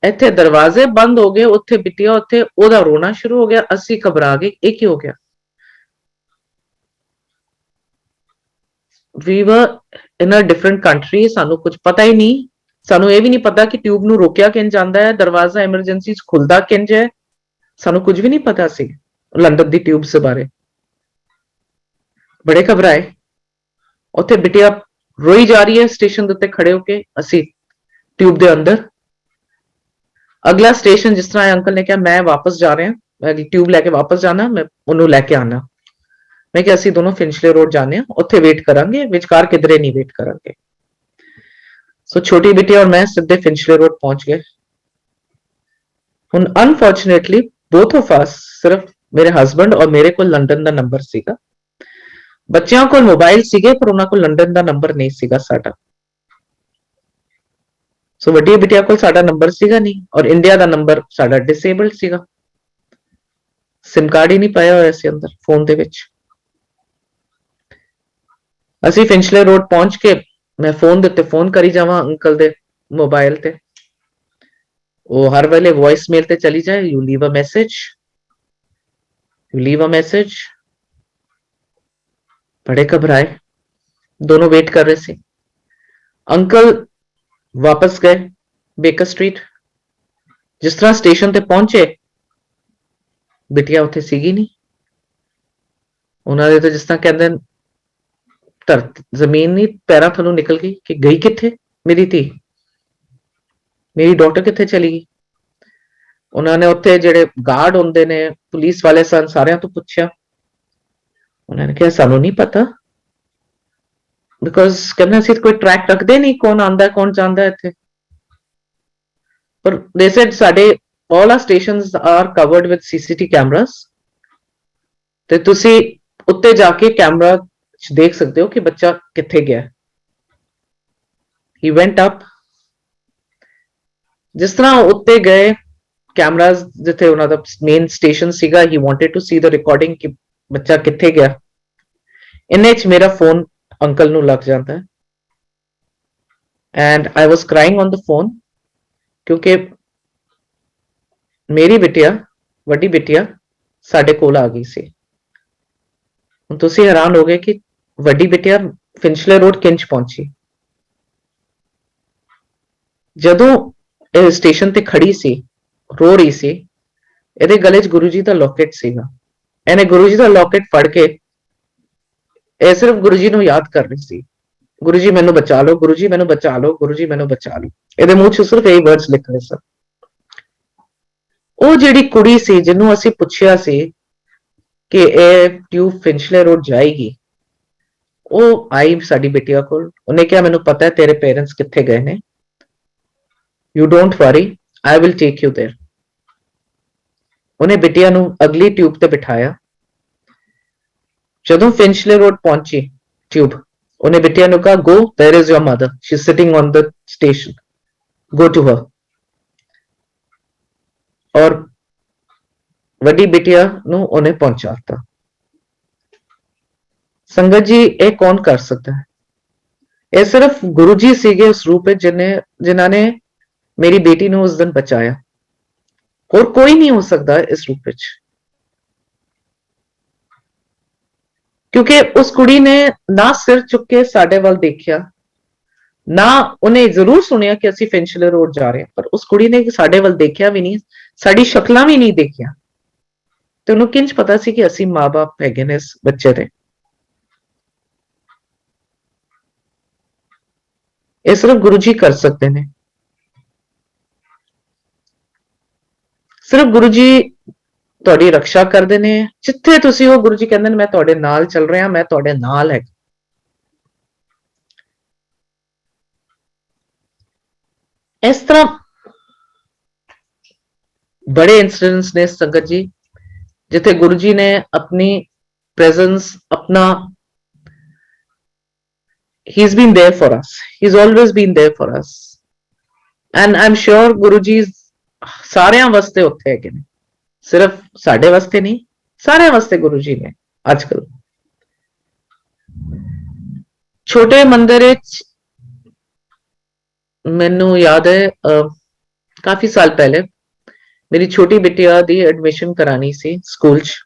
ਇੱਥੇ ਦਰਵਾਜ਼ੇ ਬੰਦ ਹੋ ਗਏ, ਉੱਥੇ ਬਿਟਿਆ ਉੱਥੇ ਉਹਦਾ ਰੋਣਾ ਸ਼ੁਰੂ ਹੋ ਗਿਆ। ਅਸੀਂ ਘਬਰਾ ਗਏ ਇਹ ਕੀ ਹੋ ਗਿਆ। We were in a different country, ਸਾਨੂੰ ਕੁਝ ਪਤਾ ਹੀ ਨਹੀਂ। ਸਾਨੂੰ ਇਹ ਵੀ ਨਹੀਂ ਪਤਾ ਕਿ ਟਿਊਬ ਨੂੰ ਰੋਕਿਆ ਕਿੰਜ ਜਾਂਦਾ ਹੈ, ਦਰਵਾਜ਼ਾ ਐਮਰਜੈਂਸੀ 'ਚ ਖੁੱਲਦਾ ਕਿੰਜ ਹੈ, ਸਾਨੂੰ ਕੁਝ ਵੀ ਨਹੀਂ ਪਤਾ ਸੀ ਲੰਡਨ ਦੀ ਟਿਊਬਸ ਬਾਰੇ। ਬੜੇ ਘਬਰਾਏ। ਉੱਥੇ ਬਿਟਿਆ ਰੋਈ ਜਾ ਰਹੀ ਹੈ ਸਟੇਸ਼ਨ ਦੇ ਉੱਤੇ ਖੜੇ ਹੋ ਕੇ, ਅਸੀਂ ਟਿਊਬ ਦੇ ਅੰਦਰ। ਅਗਲਾ ਸਟੇਸ਼ਨ ਜਿਸ ਤਰ੍ਹਾਂ ਅੰਕਲ ਨੇ ਕਿਹਾ ਮੈਂ ਵਾਪਸ ਜਾ ਰਿਹਾ, ਮੈਂ ਟਿਊਬ ਲੈ ਕੇ ਵਾਪਸ ਜਾਣਾ, ਮੈਂ ਉਹਨੂੰ ਲੈ ਕੇ ਆਣਾ। ਮੈਂ ਕਿਹਾ ਅਸੀਂ ਦੋਨੋਂ ਫਿੰਚਲੇ ਰੋਡ ਜਾਣੇ ਆ, ਉੱਥੇ ਵੇਟ ਕਰਾਂਗੇ, ਵਿਚਕਾਰ ਕਿਧਰੇ ਨਹੀਂ ਵੇਟ ਕਰਾਂਗੇ। ਸੋ ਛੋਟੀ ਬਿਟਿਆ ਔਰ ਮੈਂ ਸਿੱਧੇ ਫਿੰਚਲੇ ਰੋਡ ਪਹੁੰਚ ਗਏ। ਹੁਣ ਅਨਫੋਰਚੂਨੇਟਲੀ both of us, ਸਿਰਫ ਮੇਰੇ ਹਸਬੰਡ ਔਰ ਮੇਰੇ ਕੋਲ ਲੰਡਨ ਦਾ ਨੰਬਰ ਸੀਗਾ। ਬੱਚਿਆਂ ਕੋਲ ਮੋਬਾਈਲ ਸੀਗੇ ਪਰ ਉਹਨਾਂ ਕੋਲ ਲੰਡਨ ਦਾ ਨੰਬਰ ਨਹੀਂ ਸੀਗਾ ਸਾਡਾ। ਸੋ ਵੱਡੀ ਬਿਟਿਆ ਕੋਲ ਸਾਡਾ ਨੰਬਰ ਸੀਗਾ ਨਹੀਂ, ਔਰ ਇੰਡੀਆ ਦਾ ਨੰਬਰ ਸਾਡਾ ਡਿਸੇਬਲਡ ਸੀਗਾ, ਸਿਮ ਕਾਰਡ ਹੀ ਨਹੀਂ ਪਾਇਆ ਹੋਇਆ ਸੀ ਅੰਦਰ ਫੋਨ ਦੇ ਵਿੱਚ। ਅਸੀਂ ਫਿੰਚਲੇ ਰੋਡ ਪਹੁੰਚ ਕੇ ਮੈਂ ਫੋਨ ਦੇ ਉੱਤੇ ਫੋਨ ਕਰੀ ਜਾਵਾਂ ਅੰਕਲ ਦੇ ਮੋਬਾਈਲ ਤੇ, ਉਹ ਹਰ ਵੇਲੇ ਵੌਇਸ ਮੇਲ ਤੇ ਚਲੀ ਜਾਏ, you leave a message, you leave a message. ਬੜੇ ਘਬਰਾਏ, ਦੋਨੋਂ ਵੇਟ ਕਰ ਰਹੇ ਸੀ। ਅੰਕਲ ਵਾਪਸ ਗਏ ਬੇਕਰ ਸਟਰੀਟ। ਜਿਸ ਤਰ੍ਹਾਂ ਸਟੇਸ਼ਨ ਤੇ ਪਹੁੰਚੇ, ਬਿਟਿਆ ਉੱਥੇ ਸੀਗੀ ਨਹੀਂ। ਉਹਨਾਂ ਦੇ ਤਾਂ ਜਿਸ ਤਰ੍ਹਾਂ ਕਹਿੰਦੇ ਜ਼ਮੀਨ ਨਹੀਂ ਪੈਰਾਂ ਥੱਲੋਂ ਨਿਕਲ ਗਈ ਕਿ ਗਈ ਕਿੱਥੇ ਮੇਰੀ ਧੀ, ਮੇਰੀ ਡਾਟਰ ਕਿੱਥੇ ਚਲੀ ਗਈ। ਉਹਨਾਂ ਨੇ ਉੱਥੇ ਜਿਹੜੇ ਗਾਰਡ ਹੁੰਦੇ ਨੇ, ਪੁਲਿਸ ਵਾਲੇ ਸਨ, ਸਾਰਿਆਂ ਤੋਂ ਪੁੱਛਿਆ। ਉਹਨਾਂ ਨੇ ਕਿਹਾ ਸਾਨੂੰ ਨਹੀਂ ਪਤਾ, ਬਿਕੋਜ਼ ਕਹਿੰਦੇ ਅਸੀਂ ਕੋਈ ਟਰੈਕ ਰੱਖਦੇ ਨਹੀਂ ਕੌਣ ਆਂਦਾ ਕੌਣ ਜਾਂਦਾ ਇੱਥੇ। ਪਰ ਦੇ ਸੈਡ ਸਾਡੇ all our stations are covered with CCTV cameras, ਤੇ ਤੁਸੀਂ ਉੱਤੇ ਜਾ ਕੇ ਕੈਮਰਾ ਦੇਖ ਸਕਦੇ ਹੋ ਕਿ ਬੱਚਾ ਕਿੱਥੇ ਗਿਆ। He went up, ਜਿਸ ਤਰ੍ਹਾਂ ਉੱਤੇ ਗਏ ਕੈਮਰਾਸ ਜਿੱਥੇ ਉਹਨਾਂ ਦਾ ਮੇਨ ਸਟੇਸ਼ਨ ਸੀਗਾ, he wanted to see the recording ਕਿ ਬੱਚਾ ਕਿੱਥੇ ਗਿਆ। ਇੰਨੇ ਚ ਮੇਰਾ ਫੋਨ ਅੰਕਲ ਨੂੰ ਲੱਗ ਜਾਂਦਾ ਹੈ, and I was crying on the phone, ਕਿਉਂਕਿ ਮੇਰੀ ਬਿਟਿਆ, ਵੱਡੀ ਬਿਟਿਆ ਸਾਡੇ ਕੋਲ ਆ ਗਈ ਸੀ। ਹੁਣ ਤੁਸੀਂ ਹੈਰਾਨ ਹੋ ਗਏ ਕਿ ਵੱਡੀ ਬਿਟਿਆ ਫਿੰਚਲੇ ਰੋਡ ਕਿੰਜ ਪਹੁੰਚੀ। ਜਦੋਂ ਇਹ ਸਟੇਸ਼ਨ ਤੇ ਖੜੀ ਸੀ, ਰੋ ਰਹੀ ਸੀ, ਇਹਦੇ ਗਲੇ 'ਚ ਗੁਰੂ ਜੀ ਦਾ ਲੋਕੇਟ ਸੀਗਾ। ਇਹਨੇ ਗੁਰੂ ਜੀ ਦਾ ਲੋਕੇਟ ਫੜ ਕੇ ਇਹ ਸਿਰਫ ਗੁਰੂ ਜੀ ਨੂੰ ਯਾਦ ਕਰ ਰਹੀ ਸੀ, ਗੁਰੂ ਜੀ ਮੈਨੂੰ ਬਚਾ ਲਓ, ਗੁਰੂ ਜੀ ਮੈਨੂੰ ਬਚਾ ਲਓ, ਗੁਰੂ ਜੀ ਮੈਨੂੰ ਬਚਾ ਲਓ। ਇਹਦੇ ਮੂੰਹ 'ਚ ਸਿਰਫ ਇਹ ਵਰਡਸ ਲਿਖ ਰਹੇ ਸਨ। ਉਹ ਜਿਹੜੀ ਕੁੜੀ ਸੀ ਜਿਹਨੂੰ ਅਸੀਂ ਪੁੱਛਿਆ ਸੀ ਕਿ ਇਹ ਟਿਊਬ ਫਿੰਚਲੇ ਰੋਡ ਜਾਏਗੀ, ਉਹ ਆਈ ਸਾਡੀ ਬਿਟਿਆ ਕੋਲ। ਉਹਨੇ ਕਿਹਾ ਮੈਨੂੰ ਪਤਾ ਹੈ ਤੇਰੇ ਪੇਰੈਂਟਸ ਕਿੱਥੇ ਗਏ ਨੇ, you don't worry, I will take you there. ਉਹਨੇ ਬਿਟਿਆ ਨੂੰ ਅਗਲੀ ਟਿਊਬ ਤੇ ਬਿਠਾਇਆ। ਜਦੋਂ ਫਿੰਚਲੇ ਰੋਡ ਪਹੁੰਚੀ ਟਿਊਬ, ਉਹਨੇ ਬਿਟਿਆ ਨੂੰ ਕਹਾ go, there is your mother, she is sitting on the station, go to her. और ਵੱਡੀ ਬਿਟਿਆ ਨੂੰ ਉਹਨੇ ਪਹੁੰਚਾਤਾ। ਸੰਗਤ ਜੀ ਇਹ ਕੌਣ ਕਰ ਸਕਦਾ ਹੈ? ਇਹ ਸਿਰਫ ਗੁਰੂ ਜੀ ਸੀਗੇ ਉਸ ਰੂਪ ਵਿੱਚ ਜਿਨ੍ਹਾਂ ਨੇ ਮੇਰੀ ਬੇਟੀ ਨੂੰ ਉਸ ਦਿਨ ਬਚਾਇਆ। ਹੋਰ ਕੋਈ ਨਹੀਂ ਹੋ ਸਕਦਾ ਇਸ ਰੂਪ ਵਿੱਚ, ਕਿਉਂਕਿ ਉਸ ਕੁੜੀ ਨੇ ਨਾ ਸਿਰ ਚੁੱਕ ਕੇ ਸਾਡੇ ਵੱਲ ਦੇਖਿਆ, ਨਾ ਉਹਨੇ ਜ਼ਰੂਰ ਸੁਣਿਆ ਕਿ ਅਸੀਂ ਫਿੰਚਲੇ ਰੋਡ ਜਾ ਰਹੇ ਹਾਂ, ਪਰ ਉਸ ਕੁੜੀ ਨੇ ਸਾਡੇ ਵੱਲ ਦੇਖਿਆ ਵੀ ਨਹੀਂ, ਸਾਡੀ ਸ਼ਕਲਾਂ ਵੀ ਨਹੀਂ ਦੇਖੀਆਂ, ਤੇ ਉਹਨੂੰ ਕਿੰਜ ਪਤਾ ਸੀ ਕਿ ਅਸੀਂ ਮਾਂ-ਬਾਪ ਹੈਗੇ ਨੇ ਇਸ ਬੱਚੇ ਦੇ। ਇਹ ਸਿਰਫ ਗੁਰੂ ਜੀ ਕਰ ਸਕਦੇ ਨੇ। ਸਿਰਫ ਗੁਰੂ ਜੀ ਤੁਹਾਡੀ ਰੱਖਿਆ ਕਰਦੇ ਨੇ। ਜਿੱਥੇ ਤੁਸੀਂ ਹੋ, ਗੁਰੂ ਜੀ ਕਹਿੰਦੇ ਨੇ ਮੈਂ ਤੁਹਾਡੇ ਨਾਲ ਚੱਲ ਰਿਹਾ, ਮੈਂ ਤੁਹਾਡੇ ਨਾਲ ਹੈ। ਇਸ ਤਰ੍ਹਾਂ ਬੜੇ ਇੰਸੀਡੈਂਟਸ ਨੇ ਸੰਗਤ ਜੀ, ਜਿੱਥੇ ਗੁਰੂ ਜੀ ਨੇ ਆਪਣੀ ਪ੍ਰੈਜ਼ੈਂਸ, ਆਪਣਾ he's been there for us, he's always been there for us, and I'm sure Guru ji ਸਾਰਿਆਂ ਵਾਸਤੇ ਉੱਥੇ ਹੈਗੇ ਨੇ, ਸਿਰਫ ਸਾਡੇ ਵਾਸਤੇ ਨਹੀਂ, ਸਾਰਿਆਂ ਵਾਸਤੇ ਗੁਰੂ ਜੀ ਨੇ। ਅੱਜ ਕੱਲ ਛੋਟੇ ਮੰਦਿਰ ਵਿੱਚ ਮੈਨੂੰ ਯਾਦ ਹੈ ਕਾਫੀ ਸਾਲ ਪਹਿਲੇ ਮੇਰੀ ਛੋਟੀ ਬਿਟਿਆ ਦੀ ਐਡਮਿਸ਼ਨ ਕਰਾਣੀ ਸੀ ਸਕੂਲ 'ਚ,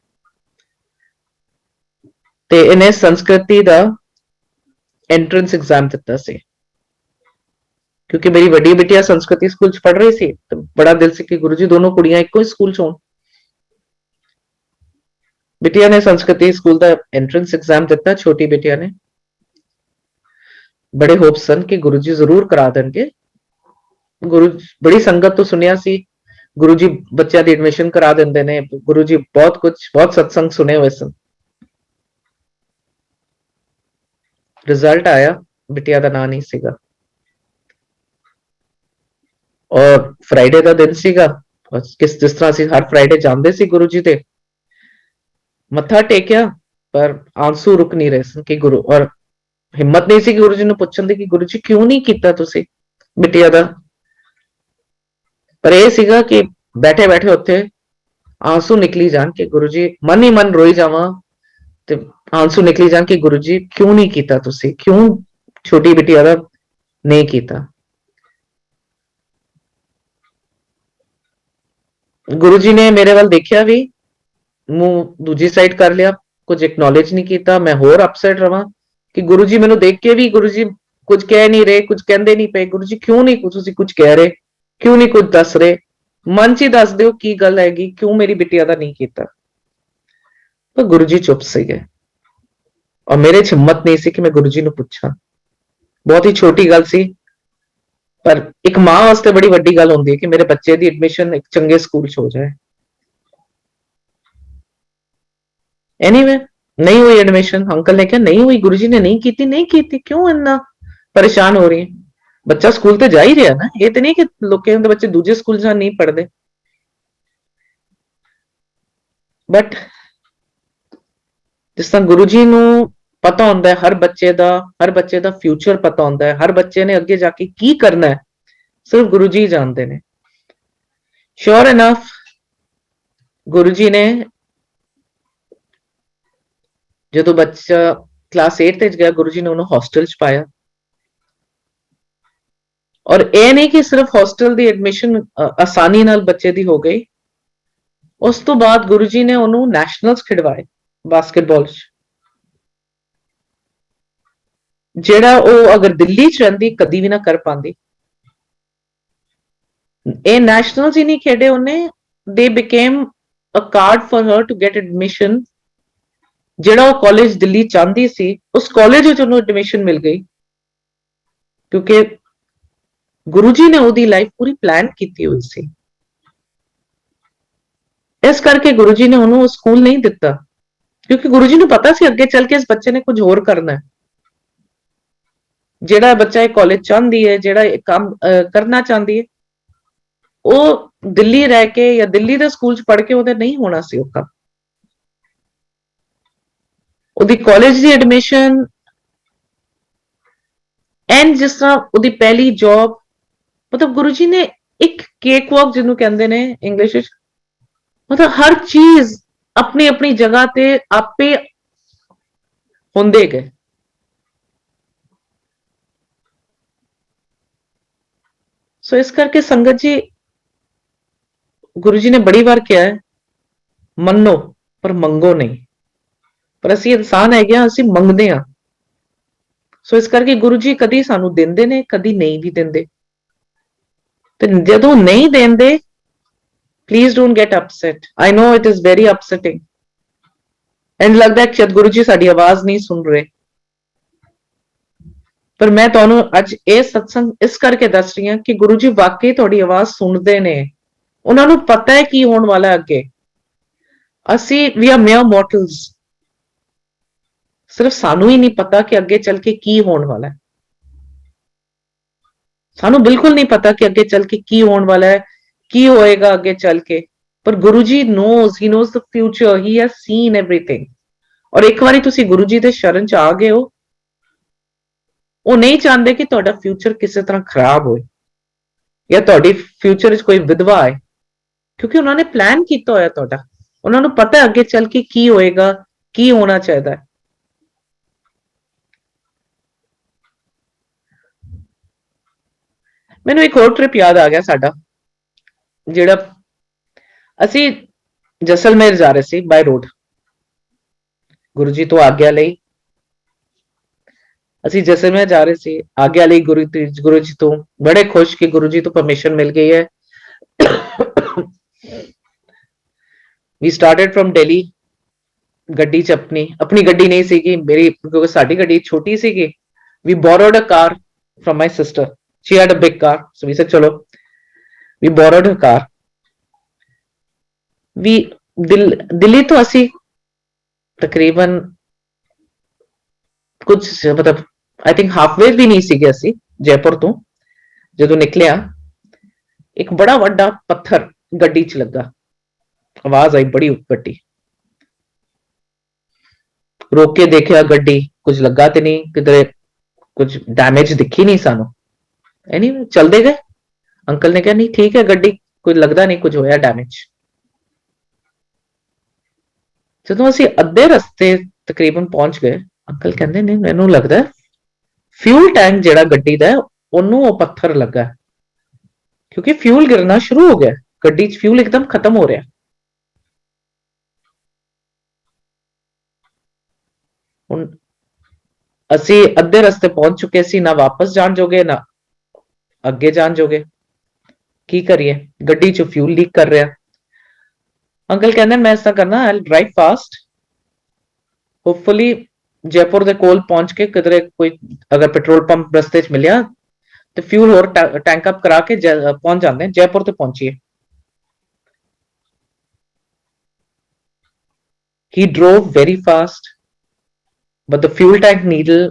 ਤੇ ਇਹਨੇ ਸੰਸਕ੍ਰਿਤੀ ਦਾ एंट्रेंस एग्जाम ਦਿੱਤਾ ਸੀ, क्योंकि मेरी वड्डी बिटिया संस्कृति स्कूल च पढ़ रही सी, तो बड़ा दिल सी कि गुरु जी दोनों कुड़ियां इक्को ही स्कूल च होण। बिटिया ने संस्कृति स्कूल का एंट्रेंस एग्जाम दिता, छोटी बिटिया ने। बड़े होप सन कि गुरु जी जरूर करा देंगे। गुरु बड़ी संगत तो सुनिया सी, गुरु जी बच्चों की एडमिशन करा देंगे ने, गुरु जी बहुत कुछ, बहुत सत्संग सुने हुए सन। रिजल्ट आया, बिटिया का नाम नहीं सीगा, और फ्राइडे का दिन सीगा। किस जिस तरह से हर फ्राइडे जाते सी गुरु जी दे, मत्था टेकिया, पर आंसू रुक नहीं रहे सन कि गुरु, और हिम्मत नहीं सी कि गुरु जी ने पूछन दी कि गुरु जी क्यों नहीं किया तुसी बिटिया दा। पर यह सीगा कि बैठे बैठे उत्थे आंसू निकली जान कि गुरु जी, मन ही मन रोई जावा ते आंसू निकली जान कि गुरु जी क्यों नहीं किया तुसी, क्यों छोटी बिटिया दा नहीं किया। गुरु जी ने मेरे वाल देखिया भी, मुंह दूजी साइड कर लिया, कुछ एक्नॉलेज नहीं किया। मैं होर अपसेट रहा कि गुरु जी मैनू देख के भी गुरु जी कुछ कह नहीं रहे, कुछ कहते नहीं पे। गुरु जी क्यों नहीं कुछ कह रहे, क्यों नहीं कुछ दस रहे, मन च ही दस दो की गल हैगी, क्यों मेरी बिटिया का नहीं किया। तो गुरु जी चुप सी गए, और मेरे च हिम्मत नहीं सी कि मैं गुरु जी नू पूछा। बहुत ही छोटी गल सी, पर एक मां वास्ते बड़ी वड्डी गल होंदी है कि मेरे बच्चे की एडमिशन एक चंगे स्कूल च हो जाए। एनीवे, नहीं हुई एडमिशन। अंकल ने कहा नहीं हुई, गुरु जी ने नहीं की, नहीं की, क्यों इतना परेशान हो रही है? बच्चा स्कूल तो जा ही रहा ना, ये तो नहीं कि लोगों के बच्चे दूसरे स्कूल जा नहीं पढ़ते। बट जिस तरह गुरु जी नू पता होंदा है हर बच्चे का फ्यूचर पता होंदा है, हर बच्चे ने अगे जाके की करना है, सिर्फ गुरु जी जानते ने। श्योर इनफ गुरु जी ने जो बच्चा क्लास 8 गया, गुरु जी ने उन्होंने हॉस्टल च पाया। और यह नहीं कि सिर्फ हॉस्टल की एडमिशन आसानी नाल बच्चे की हो गई, उस तो बाद गुरु जी ने उन्होंने नैशनल्स खिडवाए बास्केटबॉल च, जेड़ा वो अगर दिल्ली च रहिंदी कदी भी ना कर पाती। ए नैशनल्स ही नहीं खेडे उन्हें, they became a card for her to get admission. जेड़ा वो कॉलेज दिल्ली चाहती सी, उस कॉलेज में उन्होंने एडमिशन मिल गई, क्योंकि गुरु जी ने उसकी लाइफ पूरी प्लान की हुई सी। इस करके गुरु जी ने उन्होंने स्कूल नहीं दिता, क्योंकि गुरु जी ने पता सी अगे चल के इस बच्चे ने कुछ होर करना है। जेड़ा बच्चा एक कॉलेज चाहती है, जेड़ा एक काम करना चाहती है, वो दिल्ली रह के या दिल्ली के स्कूल च पढ़ के उहदा नहीं होना सी औखा। उहदी कॉलेज की एडमिशन एंड जिस तरह उहदी पहली जॉब, मतलब गुरु जी ने एक केक वॉक जिन्हों कहते ने इंग्लिश, मतलब हर चीज अपनी अपनी जगह ते आपे होंदे गए। सो इस करके संगत जी, गुरु जी ने बड़ी बार कहा है मनो पर मंगो नहीं, पर असी इंसान है असी मंगते हाँ। सो इस करके गुरु जी कदी सानू देंदे ने, कदी नहीं भी देंदे। ते जदों नहीं देंदे, please don't get upset. I know it is very upsetting, and लगता है शायद गुरु जी साडी आवाज नहीं सुन रहे। पर मैं तुहानू अज ये सत्संग इस करके दस रही हूं कि गुरु जी वाकई तुहाडी आवाज सुनते ने, उन्होंने पता है की होने वाला है अगे। असी वी आर मेयर मॉर्टल्स, सिर्फ सानू ही नहीं पता कि अगे चल के की होने वाला है। सानू बिल्कुल नहीं पता कि अगे चल के की होने वाला है, की होएगा अगे चल के। पर Guru ji knows, he knows the future, he has seen everything. और एक बारी तुसी गुरु जी दे शरण च आ गए हो, वो नहीं चाहते कि ਤੁਹਾਡਾ फ्यूचर किसी तरह खराब हो, या ਤੁਹਾਡੀ फ्यूचर कोई विधवा है, क्योंकि उन्होंने प्लान किया होया ਤੁਹਾਡਾ। उन्होंने पता है अगे चल के की होएगा, की होना चाहिए। मैनू एक और ट्रिप याद आ गया साडा, जेड़ा असी जैसलमेर जा रहे सी बाय रोड। गुरु जी तो आग्ञा लई, ਅਸੀਂ ਜੈਸਲਮੇਰ ਜਾ ਰਹੇ ਸੀ, ਆਗੇ ਵਾਲੀ ਗੁਰੂ ਜੀ ਤੋਂ ਬੜੇ ਖੁਸ਼ ਕਿ ਗੁਰੂ ਜੀ ਤੋਂ ਪਰਮਿਸ਼ਨ ਮਿਲ ਗਈ ਹੈ। ਵੀ ਸਟਾਰਟਡ ਫਰਮ ਦਿੱਲੀ, ਗੱਡੀ ਚ ਆਪਣੀ ਗੱਡੀ ਨਹੀਂ ਸੀਗੀ ਮੇਰੀ, ਕਿਉਂਕਿ ਸਾਡੀ ਗੱਡੀ ਛੋਟੀ ਸੀਗੀ। ਵੀ borrowed a car from my sister, she had a big car, so we said ਚਲੋ we borrowed a car। ਵੀ ਦਿੱਲੀ ਤੋਂ ਅਸੀਂ ਤਕਰੀਬਨ ਕੁਝ ਮਤਲਬ ਆਈ ਥਿੰਕ ਹਾਫਵੇ ਵੀ ਨਹੀਂ ਸੀਗੇ ਅਸੀਂ ਜੈਪੁਰ ਤੋਂ। ਜਦੋਂ ਨਿਕਲਿਆ ਇੱਕ ਬੜਾ ਵੱਡਾ ਪੱਥਰ ਗੱਡੀ 'ਚ ਲੱਗਾ, ਆਵਾਜ਼ ਆਈ ਬੜੀ ਵੱਡੀ। ਰੋਕ ਕੇ ਦੇਖਿਆ ਗੱਡੀ, ਕੁਝ ਲੱਗਾ ਤੇ ਨਹੀਂ, ਕਿਧਰੇ ਕੁਝ ਡੈਮੇਜ ਦਿਖੀ ਨਹੀਂ ਸਾਨੂੰ। ਐਨੀਵੇ ਚਲਦੇ ਗਏ। ਅੰਕਲ ਨੇ ਕਿਹਾ ਨਹੀਂ ਠੀਕ ਹੈ ਗੱਡੀ, ਕੋਈ ਲੱਗਦਾ ਨਹੀਂ ਕੁਝ ਹੋਇਆ ਡੈਮੇਜ। ਜਦੋਂ ਅਸੀਂ ਅੱਧੇ ਰਸਤੇ ਤਕਰੀਬਨ ਪਹੁੰਚ ਗਏ, ਅੰਕਲ ਕਹਿੰਦੇ ਨੇ ਮੈਨੂੰ ਲੱਗਦਾ ਫਿਊਲ ਟੈਂਕ ਜਿਹੜਾ ਗੱਡੀ ਦਾ ਉਹਨੂੰ ਉਹ ਪੱਥਰ ਲੱਗਾ, ਕਿਉਂਕਿ ਫਿਊਲ ਗਿਰਨਾ ਸ਼ੁਰੂ ਹੋ ਗਿਆ, ਗੱਡੀ 'ਚ ਫਿਊਲ ਇੱਕਦਮ ਖਤਮ ਹੋ ਰਿਹਾ। ਹੁਣ ਅਸੀਂ ਅੱਧੇ ਰਸਤੇ ਪਹੁੰਚ ਚੁੱਕੇ ਸੀ, ਨਾ ਵਾਪਸ ਜਾਣ ਜੋਗੇ ਨਾ ਅੱਗੇ ਜਾਣ ਜੋਗੇ। ਕੀ ਕਰੀਏ, ਗੱਡੀ 'ਚ ਫਿਊਲ ਲੀਕ ਕਰ ਰਿਹਾ। ਅੰਕਲ ਕਹਿੰਦੇ ਮੈਂ ਇਸ ਤਰ੍ਹਾਂ ਕਰਨਾ, ਆਈ ਡਰਾਈਵ ਫਾਸਟ, ਹੋਪਫੁਲੀ ਜੈਪੁਰ ਦੇ ਕੋਲ ਪਹੁੰਚ ਕੇ ਕਿਧਰੇ ਕੋਈ ਅਗਰ ਪੈਟਰੋਲ ਪੰਪ ਰਸਤੇ 'ਚ ਮਿਲਿਆ ਤੇ ਫਿਊਲ ਹੋਰ ਟੈਂਕ ਅਪ ਕਰਾ ਕੇ ਪਹੁੰਚ ਜਾਂਦੇ, ਜੈਪੁਰ ਤੇ ਪਹੁੰਚੀਏ। He drove very fast, but the fuel tank needle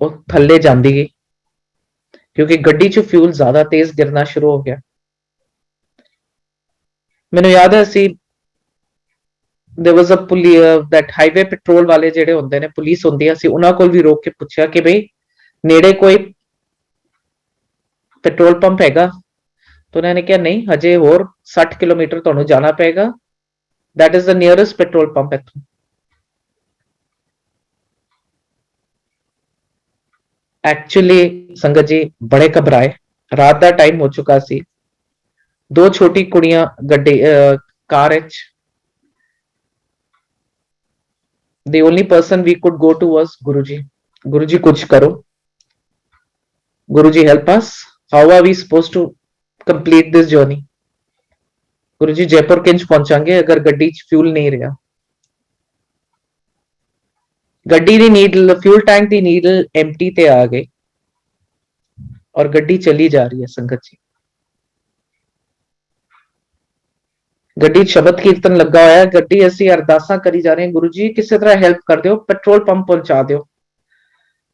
ਉਹ ਥੱਲੇ ਜਾਂਦੀ ਗਈ, ਕਿਉਂਕਿ ਗੱਡੀ 'ਚ ਫਿਊਲ ਜ਼ਿਆਦਾ ਤੇਜ਼ ਗਿਰਨਾ ਸ਼ੁਰੂ ਹੋ ਗਿਆ। ਮੈਨੂੰ ਯਾਦ ਹੈ ਅਸੀਂ there was a that highway patrol ਵਾਲੇ ਜਿਹੜੇ ਹੁੰਦੇ ਨੇ, ਪੁਲਿਸ ਹੁੰਦੀ ਆ, ਅਸੀਂ ਉਹਨਾਂ ਕੋਲ ਵੀ ਰੋਕ ਕੇ ਪੁੱਛਿਆ ਕਿ ਬਈ ਨੇੜੇ ਕੋਈ ਪੈਟਰੋਲ ਪੰਪ ਹੈਗਾ? ਤਾਂ ਉਹਨਾਂ ਨੇ ਕਿਹਾ ਨਹੀਂ, ਹਜੇ ਹੋਰ 60 ਕਿਲੋਮੀਟਰ ਤੁਹਾਨੂੰ ਜਾਣਾ ਪਏਗਾ, that is the nearest petrol pump ਇੱਥੋਂ। ਐਕਚੁਅਲੀ ਸੰਗਤ ਜੀ ਬੜੇ ਘਬਰਾਏ, ਰਾਤ ਦਾ ਟਾਈਮ ਹੋ ਚੁੱਕਾ ਸੀ, ਦੋ ਛੋਟੀ ਕੁੜੀਆਂ ਗੱਡੀ ਕਾਰ ਵਿੱਚ। the only person we could go to was Guruji. Guruji kuch karo, Guruji help us, how are we supposed to complete this journey? Guruji Jaipur kinch ਪਹੁੰਚਾਂਗੇ ਅਗਰ ਗੱਡੀ 'ਚ ਫਿਊਲ ਨਹੀਂ ਰਿਹਾ। ਗੱਡੀ ਦੀ ਨੀਡਲ, ਫਿਊਲ ਟੈਂਕ ਦੀ ਨੀਡਲ ਐਮਟੀ ਤੇ ਆ ਗਈ ਔਰ ਗੱਡੀ ਚਲੀ ਜਾ ਰਹੀ ਹੈ ਸੰਗਤ ਜੀ। ਗੱਡੀ ਸ਼ਬਦ ਕੀਰਤਨ ਲੱਗਾ ਹੋਇਆ, ਗੱਡੀ ਅਸੀਂ ਅਰਦਾਸਾਂ ਕਰੀ ਜਾ ਰਹੇ ਹਾਂ, ਗੁਰੂ ਜੀ ਕਿਸੇ ਤਰ੍ਹਾਂ ਹੈਲਪ ਕਰ ਦਿਓ, ਪੈਟਰੋਲ ਪੰਪ ਪਹੁੰਚਾ ਦਿਓ,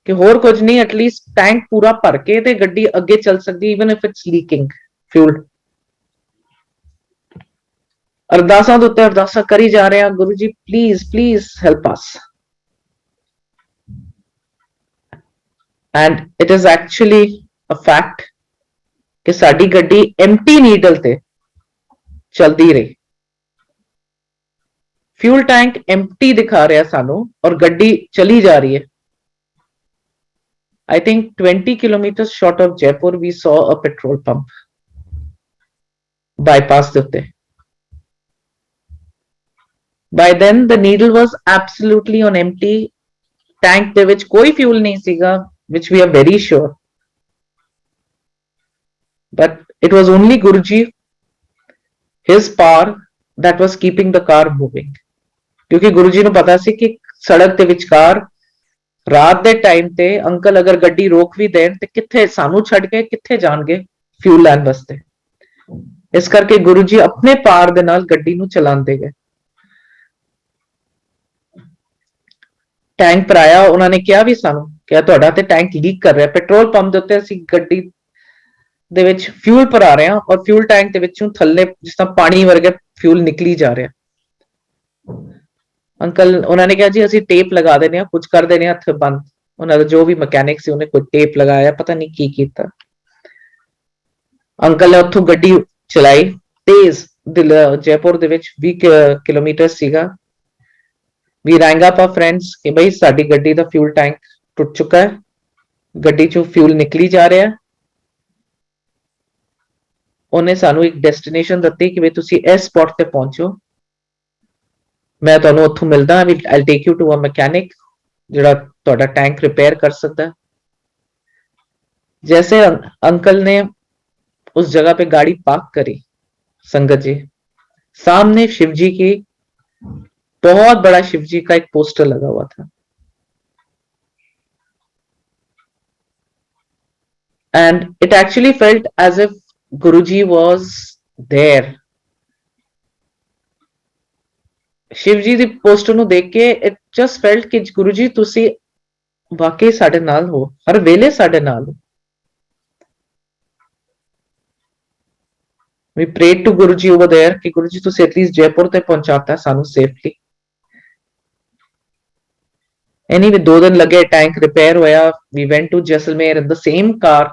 ਕਿ ਹੋਰ ਕੁਝ ਨਹੀਂ ਐਟਲੀਸਟ ਟੈਂਕ ਪੂਰਾ ਭਰ ਕੇ ਤੇ ਗੱਡੀ ਅੱਗੇ ਚੱਲ ਸਕਦੀ, even if it's leaking fuel. ਅਰਦਾਸਾਂ ਦੇ ਉੱਤੇ ਅਰਦਾਸਾਂ ਕਰੀ ਜਾ ਰਹੇ ਹਾਂ, Guru ji please please help us. And it is actually a fact ਕਿ ਸਾਡੀ ਗੱਡੀ ਐਮਟੀ ਨੀਡਲ ਤੇ ਚਲਦੀ ਰਹੀ। ਫਿਊਲ ਟੈਂਕ ਐਮਟੀ ਦਿਖਾ ਰਿਹਾ ਸਾਨੂੰ ਔਰ ਗੱਡੀ ਚਲੀ ਜਾ ਰਹੀ ਹੈ। I think 20 kilometers short of Jaipur we saw a petrol pump bypass ਦੇ ਉੱਤੇ। By then the needle was absolutely on empty, tank ਦੇ ਵਿੱਚ ਕੋਈ ਫਿਊਲ ਨਹੀਂ ਸੀਗਾ, which we are very sure, but it was only Guruji, his power that was keeping the car moving, ਕਿਉਂਕਿ ਗੁਰੂ ਜੀ ਨੂੰ ਪਤਾ ਸੀ ਕਿ ਸੜਕ ਦੇ ਵਿਚਕਾਰ ਰਾਤ ਦੇ ਟਾਈਮ ਤੇ ਅੰਕਲ ਅਗਰ ਗੱਡੀ ਰੋਕ ਵੀ ਦੇਣ ਤੇ ਕਿੱਥੇ ਸਾਨੂੰ ਛੱਡ ਕੇ ਕਿੱਥੇ ਜਾਣਗੇ ਫਿਊਲ ਲੈਣ ਵਾਸਤੇ। ਇਸ ਕਰਕੇ ਗੁਰੂ ਜੀ ਆਪਣੇ ਪਾਰ ਦੇ ਨਾਲ ਗੱਡੀ ਨੂੰ ਚਲਾਉਂਦੇ ਗਏ। ਟੈਂਕ ਭਰਾਇਆ, ਉਹਨਾਂ ਨੇ ਕਿਹਾ ਵੀ ਸਾਨੂੰ ਕਿ ਤੁਹਾਡਾ ਤੇ ਟੈਂਕ ਲੀਕ ਕਰ ਰਿਹਾ। ਪੈਟਰੋਲ ਪੰਪ ਦੇ ਉੱਤੇ ਅਸੀਂ ਗੱਡੀ ਦੇ ਵਿੱਚ ਫਿਊਲ ਭਰਾ ਰਹੇ ਹਾਂ ਔਰ ਫਿਊਲ ਟੈਂਕ ਦੇ ਵਿੱਚੋਂ ਥੱਲੇ ਜਿਸ ਤਰ੍ਹਾਂ ਪਾਣੀ ਵਰਗੇ ਫਿਊਲ ਨਿਕਲੀ ਜਾ ਰਿਹਾ। ਅੰਕਲ ਉਹਨਾਂ ਨੇ ਕਿਹਾ ਜੀ ਅਸੀਂ ਟੇਪ ਲਗਾ ਦੇਣੇ ਆ, ਕੁਝ ਕਰ ਦੇਣੇ ਆ ਹੱਥ ਬੰਦ। ਉਹਨਾਂ ਦਾ ਜੋ ਵੀ ਮਕੈਨਿਕ ਸੀ ਉਹਨੇ ਕੋਈ ਟੇਪ ਲਗਾਇਆ, ਪਤਾ ਨਹੀਂ ਕੀ ਕੀਤਾ। ਅੰਕਲ ਨੇ ਉੱਥੋਂ ਗੱਡੀ ਚਲਾਈ ਤੇਜ਼, ਜੈਪੁਰ ਦੇ ਵਿੱਚ 20 ਕਿਲੋਮੀਟਰ ਸੀਗਾ। ਵੀ ਰੈਂਗ ਅਪ ਆ ਫਰੈਂਡਸ ਕਿ ਬਈ ਸਾਡੀ ਗੱਡੀ ਦਾ ਫਿਊਲ ਟੈਂਕ ਟੁੱਟ ਚੁੱਕਾ ਹੈ, ਗੱਡੀ ਚੋਂ ਫਿਊਲ ਨਿਕਲੀ ਜਾ ਰਿਹਾ। ਉਹਨੇ ਸਾਨੂੰ ਇੱਕ ਡੈਸਟੀਨੇਸ਼ਨ ਦਿੱਤੀ ਕਿ ਵੀ ਤੁਸੀਂ ਇਸ ਸਪੌਟ ਤੇ ਪਹੁੰਚੋ, ਮੈਂ ਤੁਹਾਨੂੰ ਉੱਥੋਂ ਮਿਲਦਾ, I take you to a mechanic ਜਿਹੜਾ ਤੁਹਾਡਾ ਟੈਂਕ ਰਿਪੇयर कर सकता है। जैसे अंकल ने उस जगह पे गाड़ी पार्क करी, संगत जी, सामने शिव जी की, बहुत बड़ा शिव जी का एक पोस्टर लगा हुआ था, and it actually felt as if Guruji was there। Shiv ji ਦੀ ਪੋਸਟਰ ਨੂੰ ਦੇਖ ਕੇ it just felt ਕਿ ਗੁਰੂ ਜੀ ਤੁਸੀਂ ਵਾਕਈ ਸਾਡੇ ਨਾਲ ਹੋ, ਹਰ ਵੇਲੇ ਸਾਡੇ ਨਾਲ ਹੋ। We prayed to Guru Ji over there ਕਿ ਗੁਰੂ ਜੀ ਤੁਸੀਂ ਐਟਲੀਸਟ ਜੈਪੁਰ ਤੇ ਪਹੁੰਚਾਤਾ ਸਾਨੂੰ ਸੇਫਲੀ। Anyway, 2 ਦਿਨ ਲੱਗੇ, ਟੈਂਕ ਰਿਪੇयर ਹੋਇਆ। We went to Jaisalmer in the same car।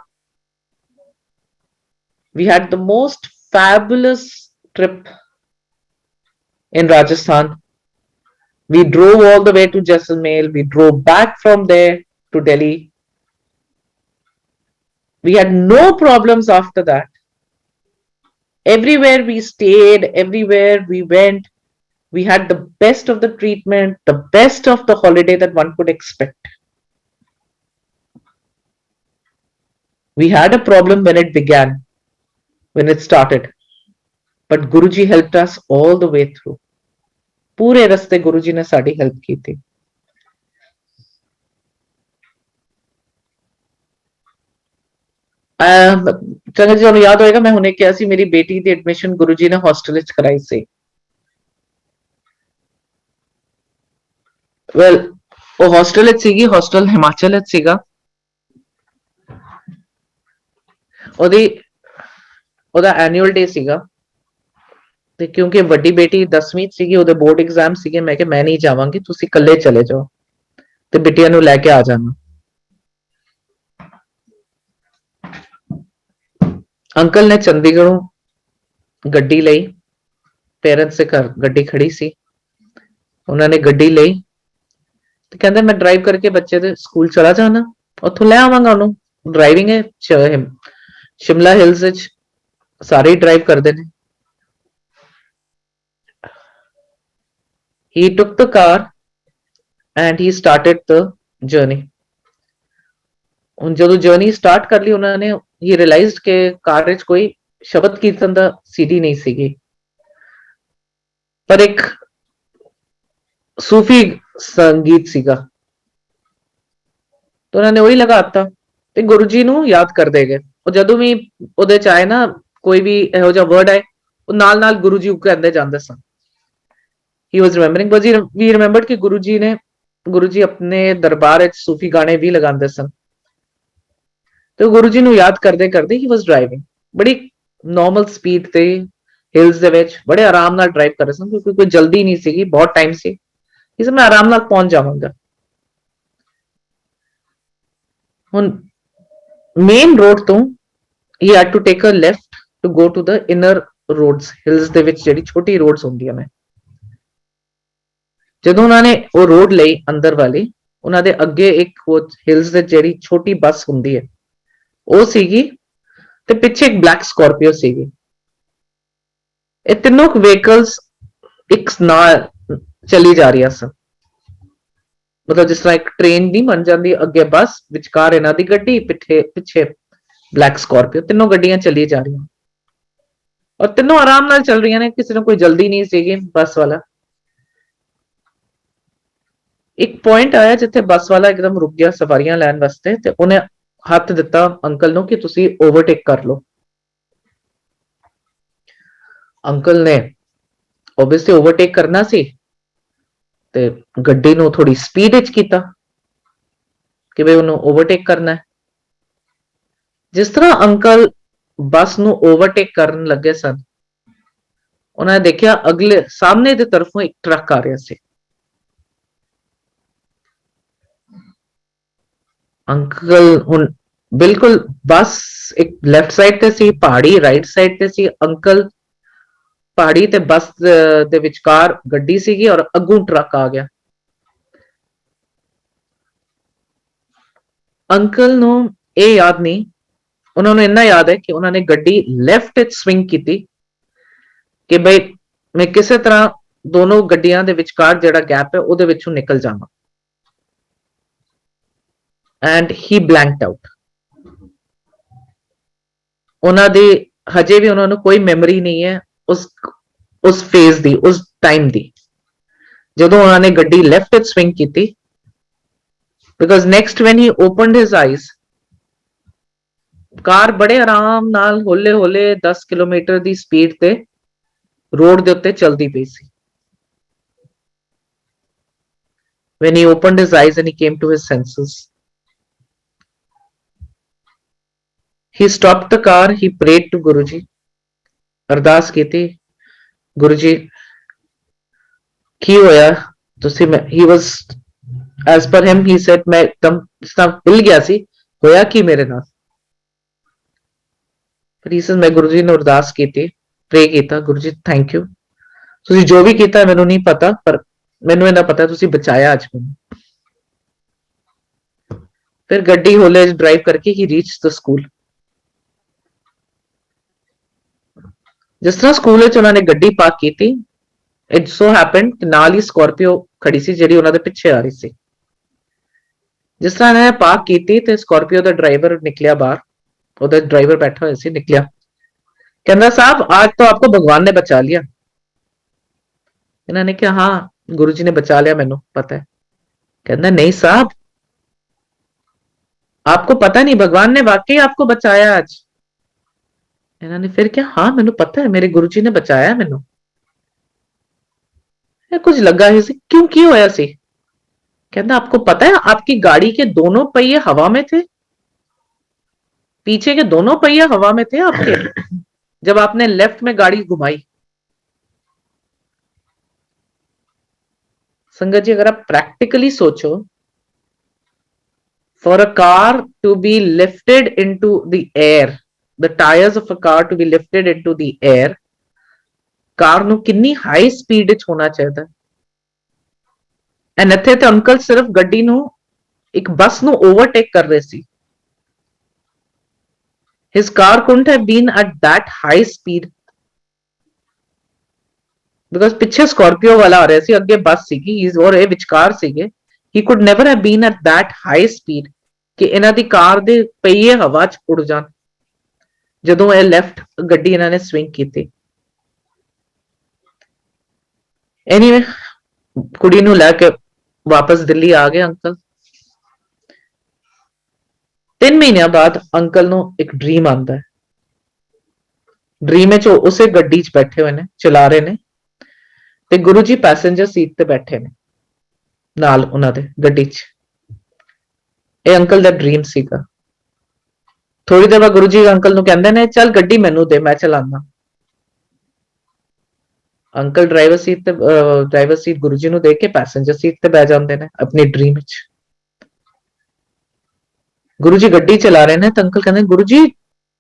We had the most fabulous trip in Rajasthan। We drove all the way to Jaisalmer, we drove back from there to Delhi। We had no problems after that। Everywhere we stayed, everywhere we went, we had the best of the treatment, the best of the holiday that one could expect। We had a problem when it began, when it started, but Guruji helped us all the way through। पूरे रस्ते गुरुजी ने साड़ी हेल्प की थी। चंगा जी ਤੁਹਾਨੂੰ याद होएगा मैं ਹੁਣੇ ਕਿਹਾ ਸੀ ਮੇਰੀ ਬੇਟੀ ਦੀ ਐਡਮਿਸ਼ਨ ਗੁਰੂਜੀ ਨੇ ਹੌਸਟਲ ਵਿੱਚ ਕਰਾਈ ਸੀ। ਵੈਲ ਉਹ ਹੌਸਟਲ ਵਿੱਚ ਸੀਗੀ, ਹੌਸਟਲ ਹਿਮਾਚਲ ਵਿੱਚ ਸੀਗਾ। ਉਹਦਾ ਐਨੂਅਲ ਡੇ ਸੀਗਾ ਤੇ ਕਿਉਂਕਿ ਵੱਡੀ ਬੇਟੀ 10ਵੀਂ ਸੀਗੀ, ਉਹਦੇ ਬੋਰਡ ਐਗਜ਼ਾਮ ਸੀਗੇ, ਮੈਂ ਕਿਹਾ ਮੈਂ ਨਹੀਂ ਜਾਵਾਂਗੀ, ਤੁਸੀਂ ਇਕੱਲੇ ਚਲੇ ਜਾਓ ਤੇ ਬਿਟੀਆਂ ਨੂੰ ਲੈ ਕੇ ਆ ਜਾਣਾ। ਅੰਕਲ ਨੇ ਚੰਡੀਗੜ੍ਹੋਂ ਗੱਡੀ ਲਈ, ਪੇਰੈਂਟਸ ਦੇ ਘਰ ਗੱਡੀ ਖੜੀ ਸੀ, ਉਹਨਾਂ ਨੇ ਗੱਡੀ ਲਈ ਤੇ ਕਹਿੰਦੇ ਮੈਂ ਡਰਾਈਵ ਕਰਕੇ ਬੱਚੇ ਦੇ ਸਕੂਲ ਚਲਾ ਜਾਣਾ, ਉੱਥੋਂ ਲੈ ਆਵਾਂਗਾ ਉਹਨੂੰ। ਡਰਾਈਵਿੰਗ ਹੈ ਸ਼ਿਮਲਾ ਹਿਲਸ ਵਿੱਚ, ਸਾਰੇ ਹੀ ਡਰਾਈਵ ਕਰਦੇ ਨੇ। He took the car and he started the journey। ਹੁਣ ਜਦੋਂ ਜਰਨੀ ਸਟਾਰਟ ਕਰ ਲਈ ਉਹਨਾਂ ਨੇ, he realized ਕਿ ਕਾਰ ਵਿੱਚ ਕੋਈ ਸ਼ਬਦ ਕੀਰਤਨ ਦਾ ਸੀਡੀ ਨਹੀਂ ਸੀਗੀ, ਪਰ ਇੱਕ ਸੂਫੀ ਸੰਗੀਤ ਸੀਗਾ। ਤਾਂ ਉਹਨਾਂ ਨੇ ਉਹੀ ਲਗਾਤਾ ਤੇ ਗੁਰੂ ਜੀ ਨੂੰ ਯਾਦ ਕਰਦੇ ਗਏ। ਉਹ ਜਦੋਂ ਵੀ ਉਹਦੇ ਚ ਆਏ ਨਾ ਕੋਈ ਵੀ ਇਹੋ ਜਿਹਾ ਵਰਡ ਆਏ, ਉਹ ਨਾਲ ਨਾਲ ਗੁਰੂ ਜੀ ਕਹਿੰਦੇ ਜਾਂਦੇ ਸਨ। He was remembering, but we remembered कि गुरु जी अपने दरबार ਵਿੱਚ सूफी गाने भी लगाते सन। तो गुरु जी ਨੂੰ याद करते करते he was driving बड़ी normal speed ਤੇ hills ਦੇ ਵਿੱਚ ਬੜੇ ਆਰਾਮ ਨਾਲ ਡਰਾਈਵ ਕਰ ਰਹੇ ਸਨ, ਕਿਉਂਕਿ ਕੋਈ ਜਲਦੀ ਨਹੀਂ ਸੀਗੀ, ਬਹੁਤ ਟਾਈਮ ਸੀ, ਇਸ ਮੈਂ ਆਰਾਮ ਨਾਲ ਪਹੁੰਚ ਜਾਵਾਂਗਾ। ਹੁਣ ਮੇਨ ਰੋਡ ਤੋਂ he had to take a left to go to the inner roads। hills ਦੇ ਵਿੱਚ ਜਿਹੜੀ ਛੋਟੀ roads ਹੁੰਦੀਆਂ ਨੇ, ਜਦੋਂ ਉਹਨਾਂ ਨੇ ਉਹ ਰੋਡ ਲਈ ਅੰਦਰ ਵਾਲੀ, ਉਹਨਾਂ ਦੇ ਅੱਗੇ ਇੱਕ ਉਹ ਹਿਲਸ ਦੇ ਜਿਹੜੀ ਛੋਟੀ ਬੱਸ ਹੁੰਦੀ ਹੈ ਉਹ ਸੀਗੀ ਤੇ ਪਿੱਛੇ ਇੱਕ ਬਲੈਕ ਸਕਾਰਪੀਓ ਸੀਗੀ। ਇਹ ਤਿੰਨੋਂ ਵਹੀਕਲਸ ਇੱਕ ਨਾਲ ਚਲੀ ਜਾ ਰਹੀਆਂ ਸਨ, ਮਤਲਬ ਜਿਸ ਤਰ੍ਹਾਂ ਇੱਕ ਟ੍ਰੇਨ ਨਹੀਂ ਬਣ ਜਾਂਦੀ, ਅੱਗੇ ਬੱਸ, ਵਿਚਕਾਰ ਇਹਨਾਂ ਦੀ ਗੱਡੀ, ਪਿੱਛੇ ਬਲੈਕ ਸਕਾਰਪੀਓ, ਤਿੰਨੋਂ ਗੱਡੀਆਂ ਚਲੀ ਜਾ ਰਹੀਆਂ ਔਰ ਤਿੰਨੋਂ ਆਰਾਮ ਨਾਲ ਚੱਲ ਰਹੀਆਂ ਨੇ, ਕਿਸੇ ਨੂੰ ਕੋਈ ਜਲਦੀ ਨਹੀਂ ਸੀਗੀ। ਬੱਸ ਵਾਲਾ ਇੱਕ ਪੁਆਇੰਟ ਆਇਆ ਜਿੱਥੇ ਬੱਸ ਵਾਲਾ ਇੱਕਦਮ ਰੁਕ ਗਿਆ ਸਵਾਰੀਆਂ ਲੈਣ ਵਾਸਤੇ ਤੇ ਉਹਨੇ ਹੱਥ ਦਿੱਤਾ ਅੰਕਲ ਨੂੰ ਕਿ ਤੁਸੀਂ ਓਵਰਟੇਕ ਕਰ ਲਓ। ਅੰਕਲ ਨੇ ਓਬਵੀਅਸਲੀ ਓਵਰਟੇਕ ਕਰਨਾ ਸੀ ਤੇ ਗੱਡੀ ਨੂੰ ਥੋੜੀ ਸਪੀਡ ਵਿੱਚ ਕੀਤਾ ਕਿ ਵੀ ਉਹਨੂੰ ਓਵਰਟੇਕ ਕਰਨਾ ਹੈ। ਜਿਸ ਤਰ੍ਹਾਂ ਅੰਕਲ ਬੱਸ ਨੂੰ ਓਵਰਟੇਕ ਕਰਨ ਲੱਗੇ ਸਨ, ਉਹਨਾਂ ਨੇ ਦੇਖਿਆ ਅਗਲੇ ਸਾਹਮਣੇ ਦੀ ਤਰਫੋਂ ਇੱਕ ਟਰੱਕ ਆ ਰਿਹਾ ਸੀ। ਅੰਕਲ ਹੁਣ ਬਿਲਕੁਲ ਬੱਸ ਇੱਕ ਲੈਫਟ ਸਾਈਡ ਤੇ ਸੀ, ਪਹਾੜੀ ਰਾਈਟ ਸਾਈਡ ਤੇ ਸੀ, ਅੰਕਲ ਪਹਾੜੀ ਤੇ ਬੱਸ ਦੇ ਵਿਚਕਾਰ ਗੱਡੀ ਸੀਗੀ ਔਰ ਅੱਗੋਂ ਟਰੱਕ ਆ ਗਿਆ। ਅੰਕਲ ਨੂੰ ਇਹ ਯਾਦ ਨਹੀਂ, ਉਹਨਾਂ ਨੂੰ ਇੰਨਾ ਯਾਦ ਹੈ ਕਿ ਉਹਨਾਂ ਨੇ ਗੱਡੀ ਲੈਫਟ ਵਿੱਚ ਸਵਿੰਗ ਕੀਤੀ ਕਿ ਬਈ ਮੈਂ ਕਿਸੇ ਤਰ੍ਹਾਂ ਦੋਨੋਂ ਗੱਡੀਆਂ ਦੇ ਵਿਚਕਾਰ ਜਿਹੜਾ ਗੈਪ ਹੈ ਉਹਦੇ ਵਿੱਚੋਂ ਨਿਕਲ ਜਾਵਾਂ। and he blanked out. ਉਹਨਾਂ ਦੀ ਹਜੇ ਵੀ ਉਹਨਾਂ ਨੂੰ ਕੋਈ ਮੈਮਰੀ ਨਹੀਂ ਹੈ ਉਸ ਫੇਜ਼ ਦੀ, ਉਸ ਟਾਈਮ ਦੀ, ਜਦੋਂ ਉਹਨਾਂ ਨੇ ਗੱਡੀ ਲੈਫਟ ਵਿੱਚ ਸਵਿੰਗ ਕੀਤੀ। Because next when he opened his eyes, car ਬੜੇ ਆਰਾਮ ਨਾਲ ਹੌਲੇ ਹੌਲੇ 10 ਕਿਲੋਮੀਟਰ ਦੀ ਸਪੀਡ ਤੇ ਰੋਡ ਦੇ ਉੱਤੇ ਚਲਦੀ ਪਈ ਸੀ। when he opened his eyes and he came to his senses, he stopped the car, he prayed to Guruji, ਅਰਦਾਸ ਕੀਤੀ, ਗੁਰੂ ਜੀ ਕੀ ਹੋਇਆ? ਤੁਸੀਂ he was, as per him, he said, ਮੈਂ ਇੱਕਦਮ ਹਿੱਲ ਗਿਆ ਸੀ, ਹੋਇਆ ਕੀ ਮੇਰੇ ਨਾਲ? ਪਰ he said, ਮੈਂ ਗੁਰੂ ਜੀ ਨੂੰ ਅਰਦਾਸ ਕੀਤੀ, ਪ੍ਰੇ ਕੀਤਾ, ਗੁਰੂ ਜੀ ਥੈਂਕ ਯੂ, ਤੁਸੀਂ ਜੋ ਵੀ ਕੀਤਾ ਮੈਨੂੰ ਨਹੀਂ ਪਤਾ, ਪਰ ਮੈਨੂੰ ਇਹਨਾਂ ਪਤਾ ਤੁਸੀਂ ਬਚਾਇਆ ਅੱਜ ਮੈਨੂੰ। ਫਿਰ ਗੱਡੀ ਹੌਲੇ ਡਰਾਈਵ ਕਰਕੇ ਹੀ ਰੀਚ ਦ ਸਕੂਲ। ਜਿਸ ਤਰ੍ਹਾਂ ਸਕੂਲ ਵਿੱਚ ਉਹਨਾਂ ਨੇ ਗੱਡੀ ਪਾਰਕ ਕੀਤੀ, ਇਟ ਸੋ ਹੈਪਨਡ ਕਿ ਨਾਲ ਹੀ ਸਕਾਰਪੀਓ ਖੜੀ ਸੀ ਜਿਹੜੀ ਉਹਨਾਂ ਦੇ ਪਿੱਛੇ ਆ ਰਹੀ ਸੀ। ਜਿਸ ਤਰ੍ਹਾਂ ਇਹਨਾਂ ਨੇ ਪਾਰਕ ਕੀਤੀ ਤੇ ਸਕਾਰਪੀਓ ਦਾ ਡਰਾਈਵਰ ਨਿਕਲਿਆ ਬਾਹਰ, ਉਹਦਾ ਡਰਾਈਵਰ ਬੈਠਾ ਹੋਇਆ ਸੀ, ਨਿਕਲਿਆ, ਕਹਿੰਦਾ ਸਾਹਿਬ आज तो आपको भगवान ने बचा लिया। इन्होंने कहा हाँ गुरु जी ने बचा लिया, मैनू पता है। कहना नहीं साहब, आपको पता नहीं, भगवान ने वाकई आपको बचाया आज। इन्होंने फिर क्या? हाँ मैनू पता है, मेरे गुरु जी ने बचाया मैनू। कुछ लगा ही सी, क्यों की होया सी? कहना आपको पता है आपकी गाड़ी के दोनों पहिए हवा में थे, पीछे के दोनों पहिए हवा में थे आपके, जब आपने लेफ्ट में गाड़ी घुमाई। संगत जी अगर आप प्रैक्टिकली सोचो, for a car to be lifted into the air, the tires of a car to be lifted into the air, car ਨੂੰ ਕਿੰਨੀ ਹਾਈ ਸਪੀਡ ਵਿੱਚ ਹੋਣਾ ਚਾਹੀਦਾ। ਐਂਡ ਇੱਥੇ ਤੇ ਅੰਕਲ ਸਿਰਫ ਗੱਡੀ ਨੂੰ, ਇੱਕ ਬੱਸ ਨੂੰ ਓਵਰਟੇਕ ਕਰ ਰਹੇ ਸੀ। his car couldn't have been at that high speed because ਪਿੱਛੇ ਸਕਾਰਪੀਓ ਵਾਲਾ ਆ ਰਿਹਾ ਸੀ, ਅੱਗੇ ਬੱਸ ਸੀਗੀ ਔਰ ਇਹ ਵਿਚਕਾਰ ਸੀਗੇ। he could never have been at that high speed ਕਿ ਇਹਨਾਂ ਦੀ ਕਾਰ ਦੇ ਪਹੀਏ ਹਵਾ 'ਚ ਉੱਡ ਜਾਣ ਜਦੋਂ ਇਹ ਲੈਫਟ ਗੱਡੀ ਇਹਨਾਂ ਨੇ ਸਵਿੰਗ ਕੀਤੀ। ਐਨੀਵੇ ਕੁੜੀ ਨੂੰ ਲੈ ਕੇ ਵਾਪਸ ਦਿੱਲੀ ਆ ਗਏ ਅੰਕਲ। 3 ਮਹੀਨਿਆਂ ਬਾਅਦ ਅੰਕਲ ਨੂੰ ਇੱਕ ਡ੍ਰੀਮ ਆਉਂਦਾ ਹੈ। ਡ੍ਰੀਮ ਵਿੱਚ ਉਹ ਉਸੇ ਗੱਡੀ 'ਚ ਬੈਠੇ ਹੋਏ ਨੇ, ਚਲਾ ਰਹੇ ਨੇ, ਤੇ ਗੁਰੂ ਜੀ ਪੈਸੇਂਜਰ ਸੀਟ ਤੇ ਬੈਠੇ ਨੇ ਨਾਲ ਉਹਨਾਂ ਦੇ ਗੱਡੀ 'ਚ। ਇਹ ਅੰਕਲ ਦਾ ਡ੍ਰੀਮ ਸੀਗਾ। ਥੋੜੀ ਦੇਰ ਬਾਅਦ ਗੁਰੂ ਜੀ ਅੰਕਲ ਨੂੰ ਕਹਿੰਦੇ ਨੇ ਚੱਲ ਗੱਡੀ ਮੈਨੂੰ ਦੇ, ਮੈਂ ਚਲਾਉਂਦਾ। Uncle driver seat Guru ji ਨੂੰ ਦੇ ਕੇ ਪੈਸੇਂਜਰ ਸੀਟ ਤੇ ਬਹਿ ਜਾਂਦੇ ਨੇ ਆਪਣੀ ਡ੍ਰੀਮ ਵਿੱਚ। ਗੁਰੂ ਜੀ ਗੱਡੀ ਚਲਾ ਰਹੇ ਨੇ ਤਾਂ ਅੰਕਲ ਕਹਿੰਦੇ ਗੁਰੂ ਜੀ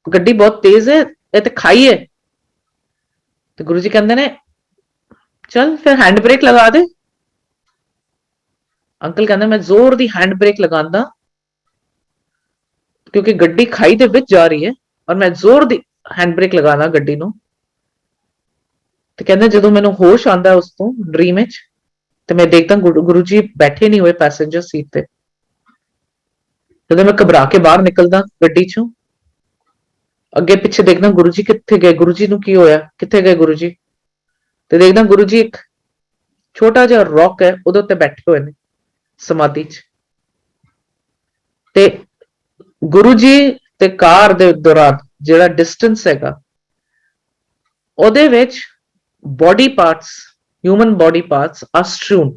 ਗੱਡੀ ਬਹੁਤ ਤੇਜ਼ ਹੈ, ਇਹ ਤੇ ਖਾਈ ਹੈ। ਤੇ ਗੁਰੂ ਜੀ ਕਹਿੰਦੇ ਨੇ ਚੱਲ ਫਿਰ ਹੈਂਡ ਬ੍ਰੇਕ ਲਗਾ ਦੇ। ਅੰਕਲ ਕਹਿੰਦੇ ਮੈਂ ਜ਼ੋਰ ਦੀ ਹੈਂਡ ਬ੍ਰੇਕ ਲਗਾਉਂਦਾ ਕਿਉਂਕਿ ਗੱਡੀ ਖਾਈ ਦੇ ਵਿੱਚ ਜਾ ਰਹੀ ਹੈ ਔਰ ਮੈਂ ਜ਼ੋਰ ਦੀ ਹੈਂਡ ਬ੍ਰੇਕ ਲਗਾਣਾ ਗੱਡੀ ਨੂੰ। ਤੇ ਕਹਿੰਦੇ ਜਦੋਂ ਮੈਨੂੰ ਹੋਸ਼ ਆਉਂਦਾ ਉਸ ਤੋਂ ਡ੍ਰੀਮ ਵਿੱਚ ਤੇ ਮੈਂ ਦੇਖਦਾ ਗੁਰੂ ਜੀ ਬੈਠੇ ਨਹੀਂ ਹੋਏ ਪੈਸੇਂਜਰ ਸੀਟ ਤੇ। ਜਦੋਂ ਮੈਂ ਘਬਰਾ ਕੇ ਬਾਹਰ ਨਿਕਲਦਾ ਗੱਡੀ ਚੋਂ, ਅੱਗੇ ਪਿੱਛੇ ਦੇਖਦਾ ਗੁਰੂ ਜੀ ਕਿੱਥੇ ਗਏ, ਗੁਰੂ ਜੀ ਨੂੰ ਕੀ ਹੋਇਆ, ਕਿੱਥੇ ਗਏ ਗੁਰੂ ਜੀ? ਤੇ ਦੇਖਦਾ ਗੁਰੂ ਜੀ ਇੱਕ ਛੋਟਾ ਜਿਹਾ ਰੌਕ ਹੈ ਉਹਦੇ ਉੱਤੇ ਬੈਠੇ ਹੋਏ ਨੇ ਸਮਾਧੀ 'ਚ। ਤੇ ਗੁਰੂ ਜੀ ਤੇ ਕਾਰ ਦੇ ਦੌਰਾਨ ਜਿਹੜਾ ਡਿਸਟੈਂਸ ਹੈਗਾ ਉਹਦੇ ਵਿੱਚ body parts, human body parts are strewn.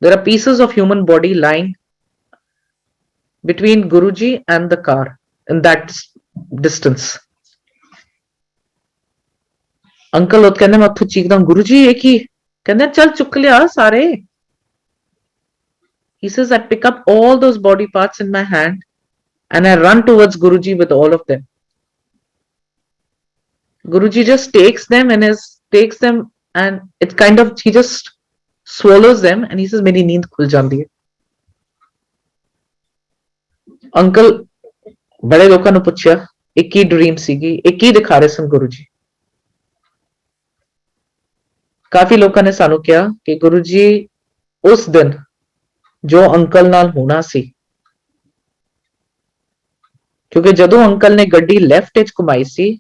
There are pieces of human body lying between Guruji and the car in that distance. Uncle ਉਹ ਕਹਿੰਦੇ ਮੈਂ ਉੱਥੋਂ ਚੀਕਦਾ ਗੁਰੂ ਜੀ ਇਹ ਕੀ? ਕਹਿੰਦੇ ਚੱਲ ਚੁੱਕ ਲਿਆ ਸਾਰੇ। He says I pick up all those body parts in my hand and I run towards Guruji with all of them. Guruji just takes them and it's kind of, he just swallows them and he says मेरी नींद खुल जाती है। अंकल बड़े लोगों ने पूछा एक ही ड्रीम सीगी, एक ही दिखा रहे सन गुरु जी। काफी लोगों ने सानू कहा कि गुरु जी उस दिन जो अंकल नाल होना सी क्योंकि ਜਦੋਂ ਅੰਕਲ ਨੇ ਗੱਡੀ ਲੈਫਟ ਵਿੱਚ ਘੁਮਾਈ ਸੀ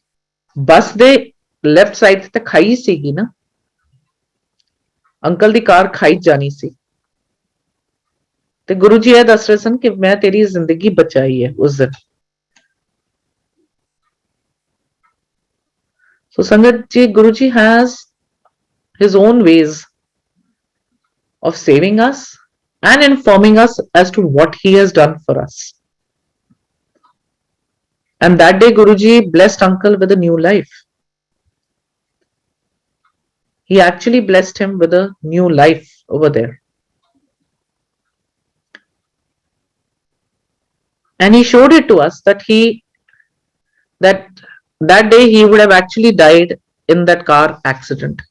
ਬੱਸ ਦੇ ਲੈਫਟ ਸਾਈਡ ਤੇ ਖਾਈ ਸੀਗੀ ਨਾ ਅੰਕਲ ਦੀ ਕਾਰ ਖਾਈ ਜਾਣੀ ਸੀ ਤੇ ਗੁਰੂ ਜੀ ਇਹ ਦੱਸ ਰਹੇ ਸਨ ਕਿ ਮੈਂ ਤੇਰੀ ਜ਼ਿੰਦਗੀ ਬਚਾਈ ਹੈ ਉਸ ਦਿਨ ਸੋ ਸੰਗਤ ਜੀ Guru ji has his own ways of saving us and informing us as to what he has done for us. And that day, Guruji blessed uncle with a new life. He actually blessed him with a new life over there. And he showed it to us that that day he would have actually died in that car accident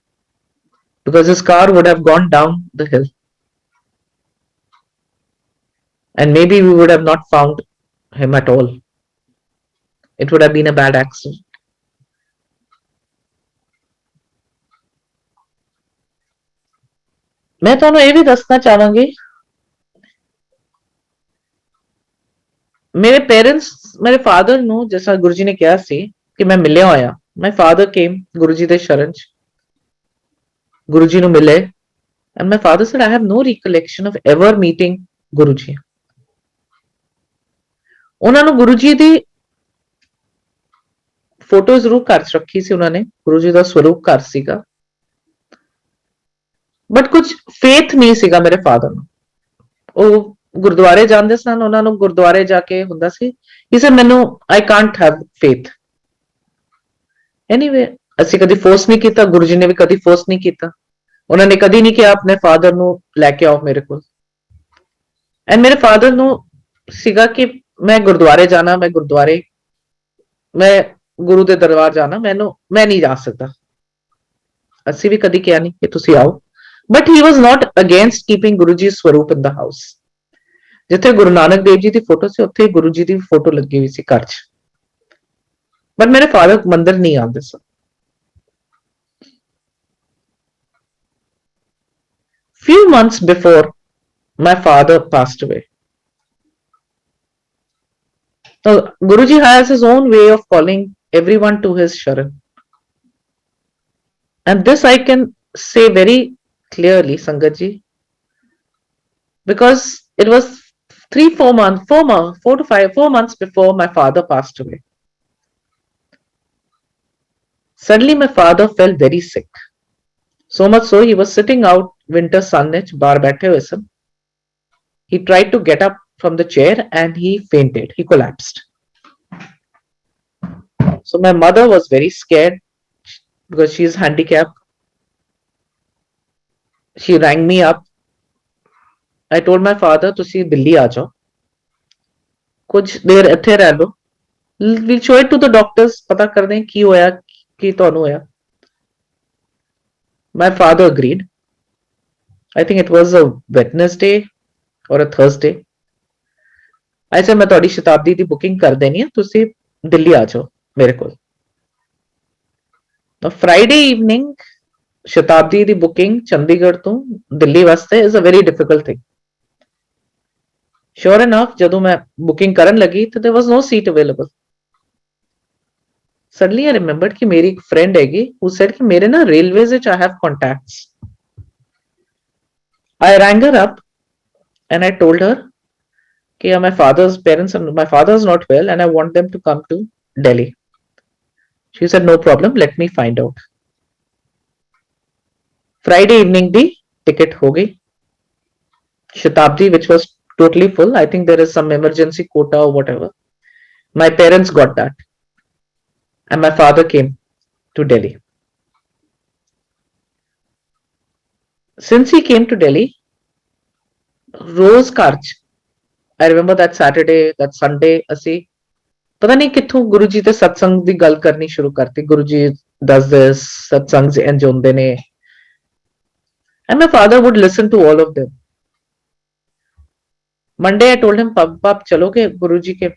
because his car would have gone down the hill. And maybe we would have not found him at all. It would have been a bad accident. मैं ਤੁਹਾਨੂੰ ਇਹ ਵੀ ਦੱਸਣਾ ਚਾਹਾਂਗੀ ਮੇਰੇ ਪੇਰੈਂਟਸ ਮੇਰੇ ਫਾਦਰ ਨੂੰ ਜਿਵੇਂ ਗੁਰੂ ਜੀ ਨੇ ਕਿਹਾ ਸੀ ਕਿ ਮੈਂ ਮਿਲਿਆ ਹੋਇਆ my father came Guru ji ਦੇ ਸ਼ਰਨ ਚ ਗੁਰੂ ਜੀ ਨੂੰ ਮਿਲੇ and my father said I have no recollection of ever meeting Guru ji ਉਹਨਾਂ ਨੂੰ ਗੁਰੂ ਜੀ ਦੀ ਫੋਟੋ ਜ਼ਰੂਰ ਘਰ ਚ ਰੱਖੀ ਸੀ ਉਹਨਾਂ ਨੇ ਗੁਰੂ ਜੀ ਦਾ ਸਰੂਪ ਘਰ ਸੀਗਾ ਬਟ ਕੁਝ ਫੇਥ ਨਹੀਂ ਸੀਗਾ ਮੇਰੇ ਫਾਦਰ ਨੂੰ ਉਹ ਗੁਰਦੁਆਰੇ ਜਾਂਦੇ ਸਨ ਉਹਨਾਂ ਨੂੰ ਗੁਰਦੁਆਰੇ ਜਾ ਕੇ ਹੁੰਦਾ ਸੀ ਇਸੇ ਮੈਨੂੰ I can't have faith anyway ਅਸੀਂ ਕਦੀ ਫੋਰਸ ਨਹੀਂ ਕੀਤਾ ਗੁਰੂ ਜੀ ਨੇ ਵੀ ਕਦੀ ਫੋਰਸ ਨਹੀਂ ਕੀਤਾ ਉਹਨਾਂ ਨੇ ਕਦੀ ਨਹੀਂ ਕਿਹਾ ਆਪਣੇ ਫਾਦਰ ਨੂੰ ਲੈ ਕੇ ਆਓ ਮੇਰੇ ਕੋਲ ਐਂਡ ਮੇਰੇ ਫਾਦਰ ਨੂੰ ਸੀਗਾ ਕਿ ਮੈਂ ਗੁਰਦੁਆਰੇ ਜਾਣਾ ਮੈਂ ਗੁਰੂ ਦੇ ਦਰਬਾਰ ਜਾਣਾ ਮੈਂ ਨਹੀਂ ਜਾ ਸਕਦਾ ਅਸੀਂ ਵੀ ਕਦੀ ਕਿਹਾ ਨਹੀਂ ਕਿ ਤੁਸੀਂ ਆਓ but he was not against keeping Guru ji swaroop in the house ਜਿੱਥੇ ਗੁਰੂ ਨਾਨਕ ਦੇਵ ਜੀ ਦੀ ਫੋਟੋ ਸੀ ਉੱਥੇ ਗੁਰੂ ਜੀ ਦੀ ਫੋਟੋ ਲੱਗੀ ਹੋਈ ਸੀ ਘਰ 'ਚ ਬਟ ਮੇਰੇ ਫਾਦਰ ਮੰਦਿਰ ਨਹੀਂ ਆਉਂਦੇ ਸਨ few months before my father passed away so Guruji has his own way of calling everyone to his sharan and this I can say very clearly Sangat ji because it was 4 months before my father passed away suddenly my father felt very sick so much so he was sitting out winter sun ਵਿੱਚ ਬਾਹਰ ਬੈਠੇ ਹੋਏ ਸਨ he tried to get up from the chair and he fainted he collapsed so my mother was very scared because she is handicapped she rang me up I told my father ਤੁਸੀਂ ਦਿੱਲੀ ਆ ਜਾਓ ਕੁਝ ਦੇਰ ਇੱਥੇ ਰਹਿ ਲਓ we'll show it to the doctors ਪਤਾ ਕਰਦੇ ਹਾਂ ਕੀ ਹੋਇਆ ਕੀ ਤੁਹਾਨੂੰ ਹੋਇਆ my father agreed I think it was a Wednesday or a Thursday I said मैं ਤੁਹਾਡੀ ਸ਼ਤਾਬਦੀ ਦੀ ਬੁਕਿੰਗ ਕਰ ਦੇਣੀ ਹੈ ਤੁਸੀਂ ਦਿੱਲੀ ਆ ਜਾਓ ਮੇਰੇ ਕੋਲ now Friday evening ਸ਼ਤਾਬਦੀ ਦੀ ਬੁਕਿੰਗ ਚੰਡੀਗੜ੍ਹ ਤੋਂ ਦਿੱਲੀ ਵਾਸਤੇ is a very difficult thing sure enough ਜਦੋਂ ਮੈਂ ਬੁਕਿੰਗ ਕਰਨ ਲੱਗੀ ਤਾਂ there was no seat available suddenly I remembered ਕਿ ਮੇਰੀ ਇੱਕ friend ਹੈਗੀ who said ਕਿ ਮੇਰੇ ਨਾ railways ਵਿੱਚ I have contacts I rang her up and I told her कि my father's not well and I want them to come to Delhi. She said no problem, let me find out. Friday evening the ticket हो गई. Shatabdi which was totally full. I think there is some emergency quota or whatever. My parents got that. And my father came to Delhi. Since he came to Delhi, Rose Karch, I remember that Saturday, that Sunday, ਅਸੀਂ ਪਤਾ ਨਹੀਂ ਕਿੱਥੋਂ ਗੁਰੂ ਜੀ ਤੇ ਸਤਸੰਗ ਦੀ ਗੱਲ ਕਰਨੀ ਸ਼ੁਰੂ ਕਰਤੀ ਗੁਰੂ ਜੀ ਦੱਸਦੇ ਸਤਸੰਗ ਇੰਜ ਹੁੰਦੇ ਨੇ and my father would listen to all of them. Monday I told him पाप चलोगे गुरु जी के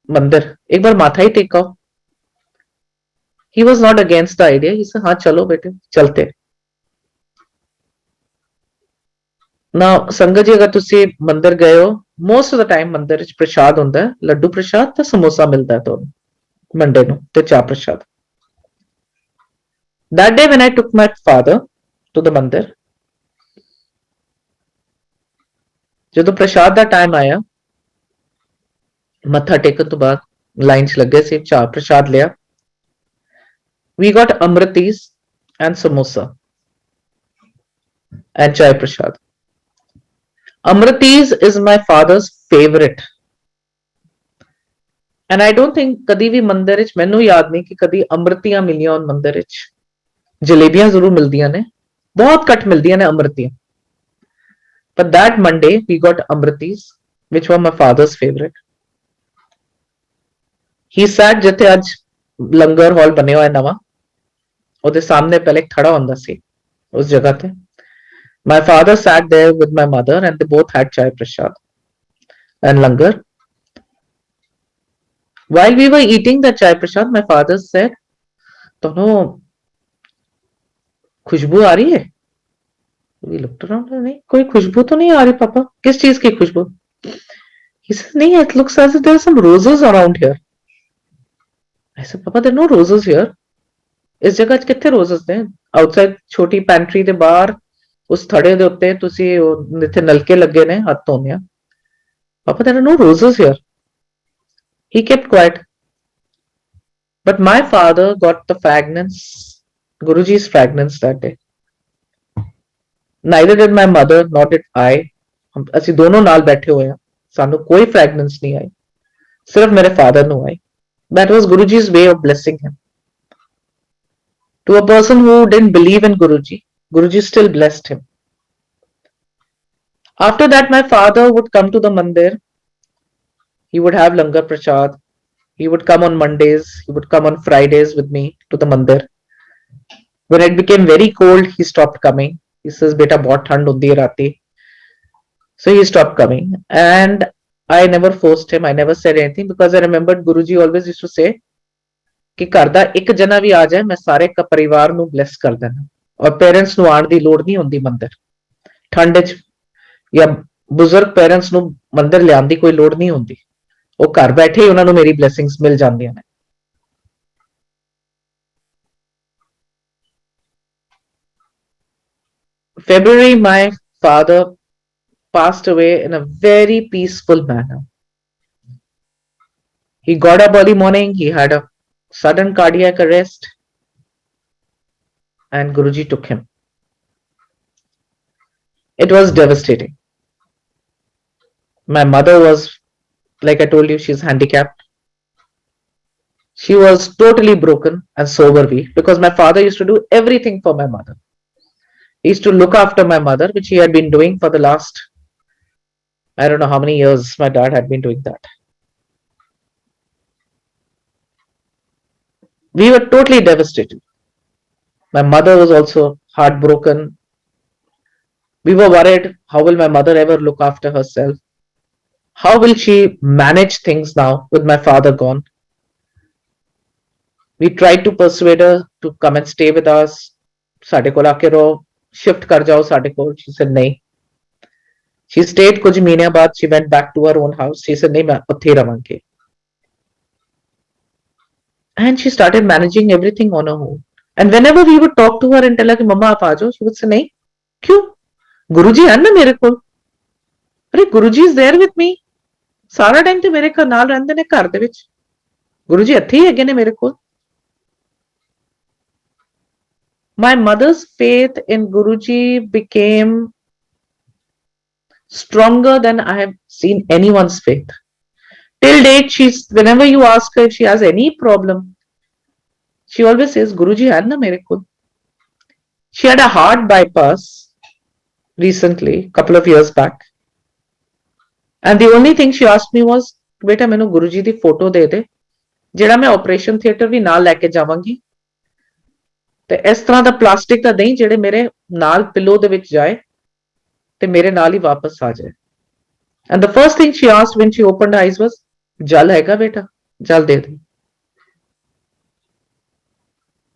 मंदिर एक बार माथा ही टेकाओ he was not against the idea he said हाँ चलो बेटे चलते ਨਾ ਸੰਗਤ ਜੀ ਅਗਰ ਤੁਸੀਂ ਮੰਦਿਰ ਗਏ ਹੋ ਮੋਸਟ ਆਫ ਦਾ ਟਾਈਮ ਮੰਦਿਰ ਵਿੱਚ ਪ੍ਰਸ਼ਾਦ ਹੁੰਦਾ ਹੈ ਲੱਡੂ ਪ੍ਰਸ਼ਾਦ ਤੇ ਸਮੋਸਾ ਮਿਲਦਾ ਹੈ ਤੁਹਾਨੂੰ ਮੰਡੇ ਨੂੰ ਤੇ ਚਾਹ ਪ੍ਰਸ਼ਾਦ that day when I took my father to the ਮੰਦਿਰ ਜਦੋਂ ਪ੍ਰਸ਼ਾਦ ਦਾ ਟਾਈਮ ਆਇਆ ਮੱਥਾ ਟੇਕਣ ਤੋਂ ਬਾਅਦ ਲਾਈਨ 'ਚ ਲੱਗੇ ਸੀ ਚਾਹ ਪ੍ਰਸ਼ਾਦ ਲਿਆ we got amritis and samosa and chai prashad amritis is my father's favorite and I don't think ਕਦੀ ਵੀ ਮੰਦਿਰ ਵਿੱਚ ਮੈਨੂੰ ਯਾਦ ਨਹੀਂ ਕਿ ਕਦੀ ਅੰਮ੍ਰਿਤੀਆਂ ਮਿਲੀਆਂ ਹੋਣ ਮੰਦਿਰ ਵਿੱਚ ਜਲੇਬੀਆਂ ਜ਼ਰੂਰ ਮਿਲਦੀਆਂ ਨੇ ਬਹੁਤ ਘੱਟ ਮਿਲਦੀਆਂ ਨੇ ਅੰਮ੍ਰਿਤੀਆਂ but that Monday we got amritis which were my father's favorite he sat ਜਿੱਥੇ ਅੱਜ ਲੰਗਰ ਹਾਲ ਬਣਿਆ ਹੋਇਆ ਨਵਾਂ ਉਹਦੇ ਸਾਹਮਣੇ ਪਹਿਲੇ ਖੜਾ ਹੁੰਦਾ ਸੀ ਉਸ ਜਗ੍ਹਾ ਤੇ my father sat there with my mother and they both had chai prashad and langar while we were eating the chai prashad my father said ਤੁਹਾਨੂੰ खुशबू आ रही है we looked around नहीं कोई खुशबू तो नहीं आ रही पापा किस चीज की खुशबू he said नहीं it looks as if there are some roses around here I said papa there are no roses here ਇਸ ਜਗ੍ਹਾ 'ਚ ਕਿੱਥੇ roses ਨੇ ਆਊਟਸਾਈਡ ਛੋਟੀ ਪੈਂਟਰੀ ਦੇ ਬਾਹਰ ਉਸ ਥੜੇ ਦੇ ਉੱਤੇ ਤੁਸੀਂ ਇੱਥੇ ਨਲਕੇ ਲੱਗੇ ਨੇ ਹੱਥ ਧੋਣੇ ਆ ਪਾਪਾ there are no roses here he kept quiet but my father got the fragrance Guruji's fragrance that day neither did my mother nor did I ਅਸੀਂ ਦੋਨੋਂ ਨਾਲ ਬੈਠੇ ਹੋਏ ਆ ਸਾਨੂੰ ਕੋਈ fragrance ਨਹੀਂ ਆਈ ਸਿਰਫ ਮੇਰੇ father ਨੂੰ ਆਈ that was Guruji's way of blessing him to a person who didn't believe in Guruji still blessed him after that my father would come to the mandir he would have langar prasad he would come on Mondays he would come on Fridays with me to the mandir when it became very cold he stopped coming he says beta bahut thand hundi hai rati so he stopped coming and I never forced him I never said anything because I remembered Guruji always used to say ਕਿ ਘਰ ਦਾ ਇੱਕ ਜਣਾ ਵੀ ਆ ਜਾਏ ਮੈਂ ਸਾਰੇ ਪਰਿਵਾਰ ਨੂੰ ਬਲੈਸ ਕਰ ਦੇਣਾ ਔਰ ਪੇਰੈਂਟਸ ਨੂੰ ਆਉਣ ਦੀ ਲੋੜ ਨਹੀਂ ਹੁੰਦੀ ਮੰਦਿਰ ਠੰਡ 'ਚ ਜਾਂ ਬਜ਼ੁਰਗ ਪੇਰੈਂਟਸ ਨੂੰ ਮੰਦਿਰ ਲਿਆਉਣ ਦੀ ਕੋਈ ਲੋੜ ਨਹੀਂ ਹੁੰਦੀ ਉਹ ਘਰ ਬੈਠੇ ਹੀ ਉਹਨਾਂ ਨੂੰ ਮੇਰੀ ਬਲੇਸਿੰਗਸ ਮਿਲ ਜਾਂਦੀਆਂ ਨੇ February my father passed away in a very peaceful manner he got up early morning he had a sudden cardiac arrest and Guruji took him it was devastating my mother was like I told you she's handicapped she was totally broken and sober weak because my father used to do everything for my mother he used to look after my mother which he had been doing for the last I don't know how many years my dad had been doing that we were totally devastated my mother was also heartbroken we were worried how will my mother ever look after herself how will she manage things now with my father gone we tried to persuade her to come and stay with us ਸਾਡੇ ਕੋਲ ਆ ਕੇ ਰਹੋ shift ਕਰ ਜਾਓ ਸਾਡੇ ਕੋਲ she said ਨਹੀਂ she stayed ਕੁਝ ਮਹੀਨਿਆਂ ਬਾਅਦ she went back to her own house she said ਨਹੀਂ ਮੈਂ ਉੱਥੇ ਰਵਾਂਗੀ and she started managing everything on her own and whenever we would talk to her and tell her कि मम्मा आप आ जाओ she would say नहीं क्यों गुरुजी है ना मेरे ਕੋਲ अरे गुरुजी is there with me ਸਾਰਾ ਟਾਈਮ ਤੇ ਮੇਰੇ ਨਾਲ ਰਹਿੰਦੇ ਨੇ ਘਰ ਦੇ ਵਿੱਚ ਗੁਰੂ ਜੀ ਇੱਥੇ ਹੀ ਹੈਗੇ ਨੇ ਮੇਰੇ ਕੋਲ my mother's faith in Guruji became stronger than I have seen anyone's faith till date she's whenever you ask her if she has any problem she always says Guruji hai na mere kol she had a heart bypass recently couple of years back and the only thing she asked me was beta mainu Guruji di photo de de ਜਿਹੜਾ ਮੈਂ ਆਪਰੇਸ਼ਨ ਥੀਏਟਰ ਵੀ ਨਾਲ ਲੈ ਕੇ ਜਾਵਾਂਗੀ ਤੇ ਇਸ ਤਰ੍ਹਾਂ ਦਾ ਪਲਾਸਟਿਕ ਦਾ ਨਹੀਂ ਜਿਹੜੇ ਮੇਰੇ ਨਾਲ ਪਿਲੋ ਦੇ ਵਿੱਚ ਜਾਏ ਤੇ ਮੇਰੇ ਨਾਲ ਹੀ ਵਾਪਸ ਆ ਜਾਏ and the first thing she asked when she opened her eyes was ਜਲ ਹੈਗਾ ਬੇਟਾ ਜਲ ਦੇ ਦੇ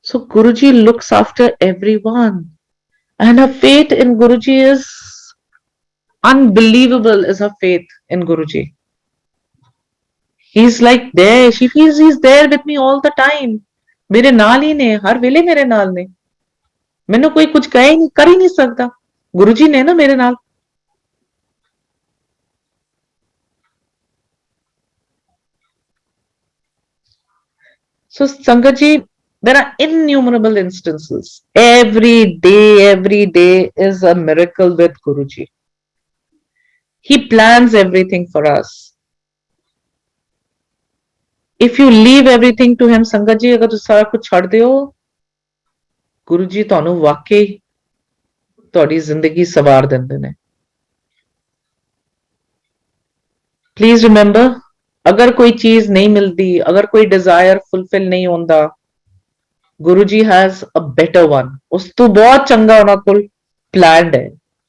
so Guruji looks after everyone and her faith in Guruji is Unbelievable is her faith in Guruji. He's like there. She feels he's there with me all the time. मेरे नाल ही ने, हर वेले मेरे नाल ने. मैंने कोई कुछ कह ही नहीं, कर ही नहीं सकता. गुरुजी ने ना मेरे नाल. So Sangatji, there are innumerable instances. Every day is a miracle with Guruji. He plans everything for us. If you leave everything to him, Sangatji, अगर तुम सारा कुछ छड़ दियो, गुरुजी ਤੁਹਾਨੂੰ ਵਾਕਈ ਤੁਹਾਡੀ ਜ਼ਿੰਦਗੀ ਸਵਾਰ ਦਿੰਦੇ ਨੇ. Please remember, अगर कोई चीज नहीं मिलती, अगर कोई डिजायर फुलफिल नहीं होता, Guruji has a better one. उस तो बहुत चंगा ਉਹਨਾਂ ਕੋਲ planned है.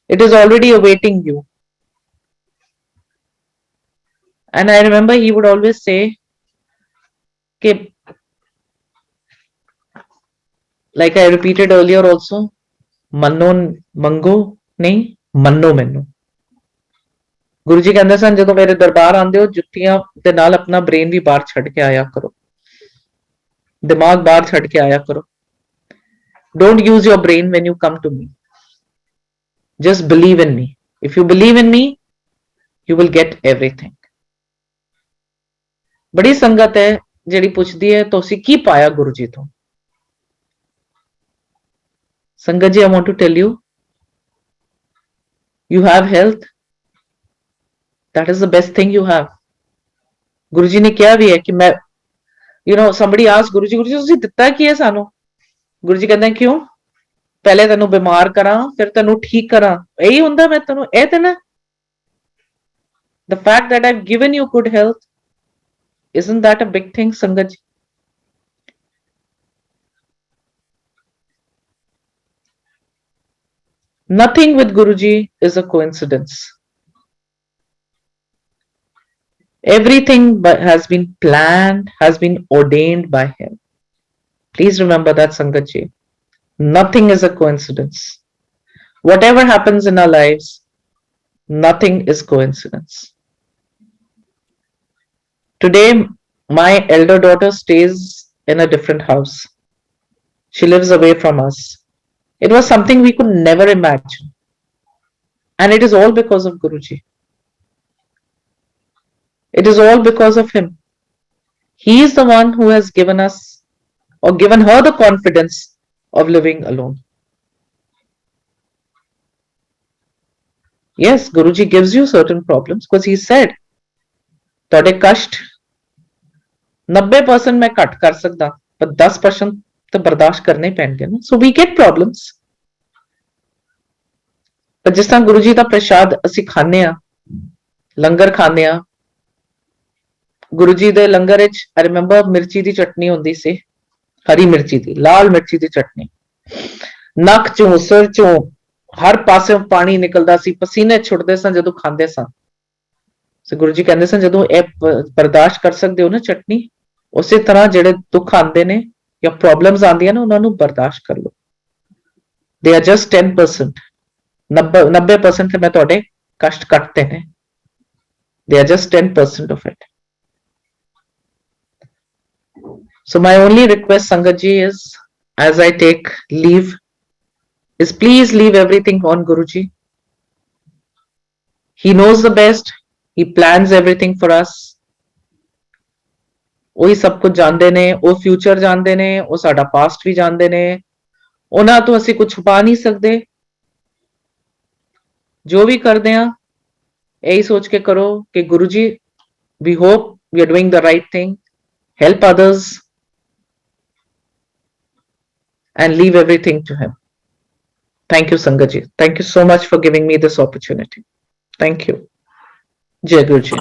It is already awaiting you. And I remember he would always say कि, like I repeated earlier also, ਮੰਨੋ ਮੰਗੋ ਨਹੀਂ, ਮੰਨੋ ਮੈਨੂੰ. ਗੁਰੂ ਜੀ ਕਹਿੰਦੇ ਸਨ ਜਦੋਂ ਮੇਰੇ ਦਰਬਾਰ ਆਉਂਦੇ ਹੋ ਜੁੱਤੀਆਂ ਦੇ ਨਾਲ ਆਪਣਾ ਬ੍ਰੇਨ ਵੀ ਬਾਹਰ ਛੱਡ ਕੇ ਆਇਆ ਕਰੋ, ਦਿਮਾਗ ਬਾਹਰ ਛੱਡ ਕੇ ਆਇਆ ਕਰੋ. Don't use your brain when you come to me. Just believe in me. If you believe in me, you will get everything. ਬੜੀ ਸੰਗਤ ਹੈ ਜਿਹੜੀ ਪੁੱਛਦੀ ਹੈ ਤੁਸੀਂ ਕੀ ਪਾਇਆ ਗੁਰੂ ਜੀ ਤੋਂ. ਸੰਗਤ ਜੀ, I want to tell you, you have health. That is the best thing you have. Guru ji ਨੇ ਕਿਹਾ ਵੀ ਹੈ ਕਿ ਮੈਂ, somebody asked ਗੁਰੂ ਜੀ ਤੁਸੀਂ ਦਿੱਤਾ ਕੀ ਹੈ ਸਾਨੂੰ. ਗੁਰੂ ਜੀ ਕਹਿੰਦੇ ਕਿਉਂ, ਪਹਿਲੇ ਤੈਨੂੰ ਬਿਮਾਰ ਕਰਾਂ ਫਿਰ ਤੈਨੂੰ ਠੀਕ ਕਰਾਂ, ਇਹੀ ਹੁੰਦਾ ਮੈਂ ਤੈਨੂੰ ਇਹ ਤੇ ਨਾ. The fact that I've given you good health, isn't that a big thing, ਸੰਗਤ ਜੀ? Nothing with Guruji is a coincidence. Everything has been planned, has been ordained by him. Please remember that, Sangat ji. Nothing is a coincidence. Whatever happens in our lives, nothing is coincidence. Today, my elder daughter stays in a different house. She lives away from us. It was something we could never imagine. And it is all because of Guruji. It is all because of him. He is the one who has given us or given her the confidence of living alone. Yes, Guruji gives you certain problems because he said, ਤੁਹਾਡੇ ਕਸ਼ਟ 90% ਮੈਂ ਘੱਟ ਕਰ ਸਕਦਾ, ਪਰ 10% ਤਾਂ ਬਰਦਾਸ਼ਤ ਕਰਨੇ ਪੈਣਗੇ ਨਾ. So we get problems. ਪਰ ਜਿਸ ਤਰ੍ਹਾਂ ਗੁਰੂ ਜੀ ਦਾ ਪ੍ਰਸ਼ਾਦ ਅਸੀਂ ਖਾਂਦੇ ਆ, ਲੰਗਰ ਖਾਂਦੇ ਆ, ਗੁਰੂ ਜੀ ਦੇ ਲੰਗਰ ਵਿੱਚ I remember ਮਿਰਚੀ ਦੀ ਚਟਨੀ ਹੁੰਦੀ ਸੀ, ਹਰੀ ਮਿਰਚੀ ਦੀ, ਲਾਲ ਮਿਰਚੀ ਦੀ ਚਟਨੀ. ਨੱਕ ਚੋਂ ਸਿਰ ਚੋਂ ਹਰ ਪਾਸਿਓਂ ਪਾਣੀ ਨਿਕਲਦਾ ਸੀ, ਪਸੀਨੇ ਛੁੱਟਦੇ ਸਨ ਜਦੋਂ ਖਾਂਦੇ ਸਾਂ. ਸੋ ਗੁਰੂ ਜੀ ਕਹਿੰਦੇ ਸਨ ਜਦੋਂ ਇਹ ਬਰਦਾਸ਼ਤ ਕਰ ਸਕਦੇ ਹੋ ਨਾ ਚਟਨੀ, ਉਸੇ ਤਰ੍ਹਾਂ ਜਿਹੜੇ ਦੁੱਖ ਆਉਂਦੇ ਨੇ ਜਾਂ ਪ੍ਰੋਬਲਮਸ ਆਉਂਦੀਆਂ ਨੇ ਉਹਨਾਂ ਨੂੰ ਬਰਦਾਸ਼ਤ ਕਰ ਲਓ. They are just 10%. 90% ਮੈਂ ਤੁਹਾਡੇ ਕਸ਼ਟ ਕੱਟਦੇ ਨੇ. They are just 10% of it. So my only request, Sangat ji, is as I take leave, is please leave everything on Guruji. He knows the best. He plans everything for us. ਉਹੀ ਸਭ ਕੁਝ ਜਾਣਦੇ ਨੇ, ਉਹ ਫਿਊਚਰ ਜਾਣਦੇ ਨੇ, ਉਹ ਸਾਡਾ ਪਾਸਟ ਵੀ ਜਾਣਦੇ ਨੇ. ਉਹਨਾਂ ਤੋਂ ਅਸੀਂ ਕੁਝ ਛੁਪਾ ਨਹੀਂ ਸਕਦੇ. ਜੋ ਵੀ ਕਰਦੇ ਆ ਇਹੀ ਸੋਚ ਕੇ ਕਰੋ ਕਿ Guru ji, we hope we are doing the right thing. Help others and leave everything to him. Thank you, Sangat ji. Thank you so much for giving me this opportunity. Thank you. Jai Guruji.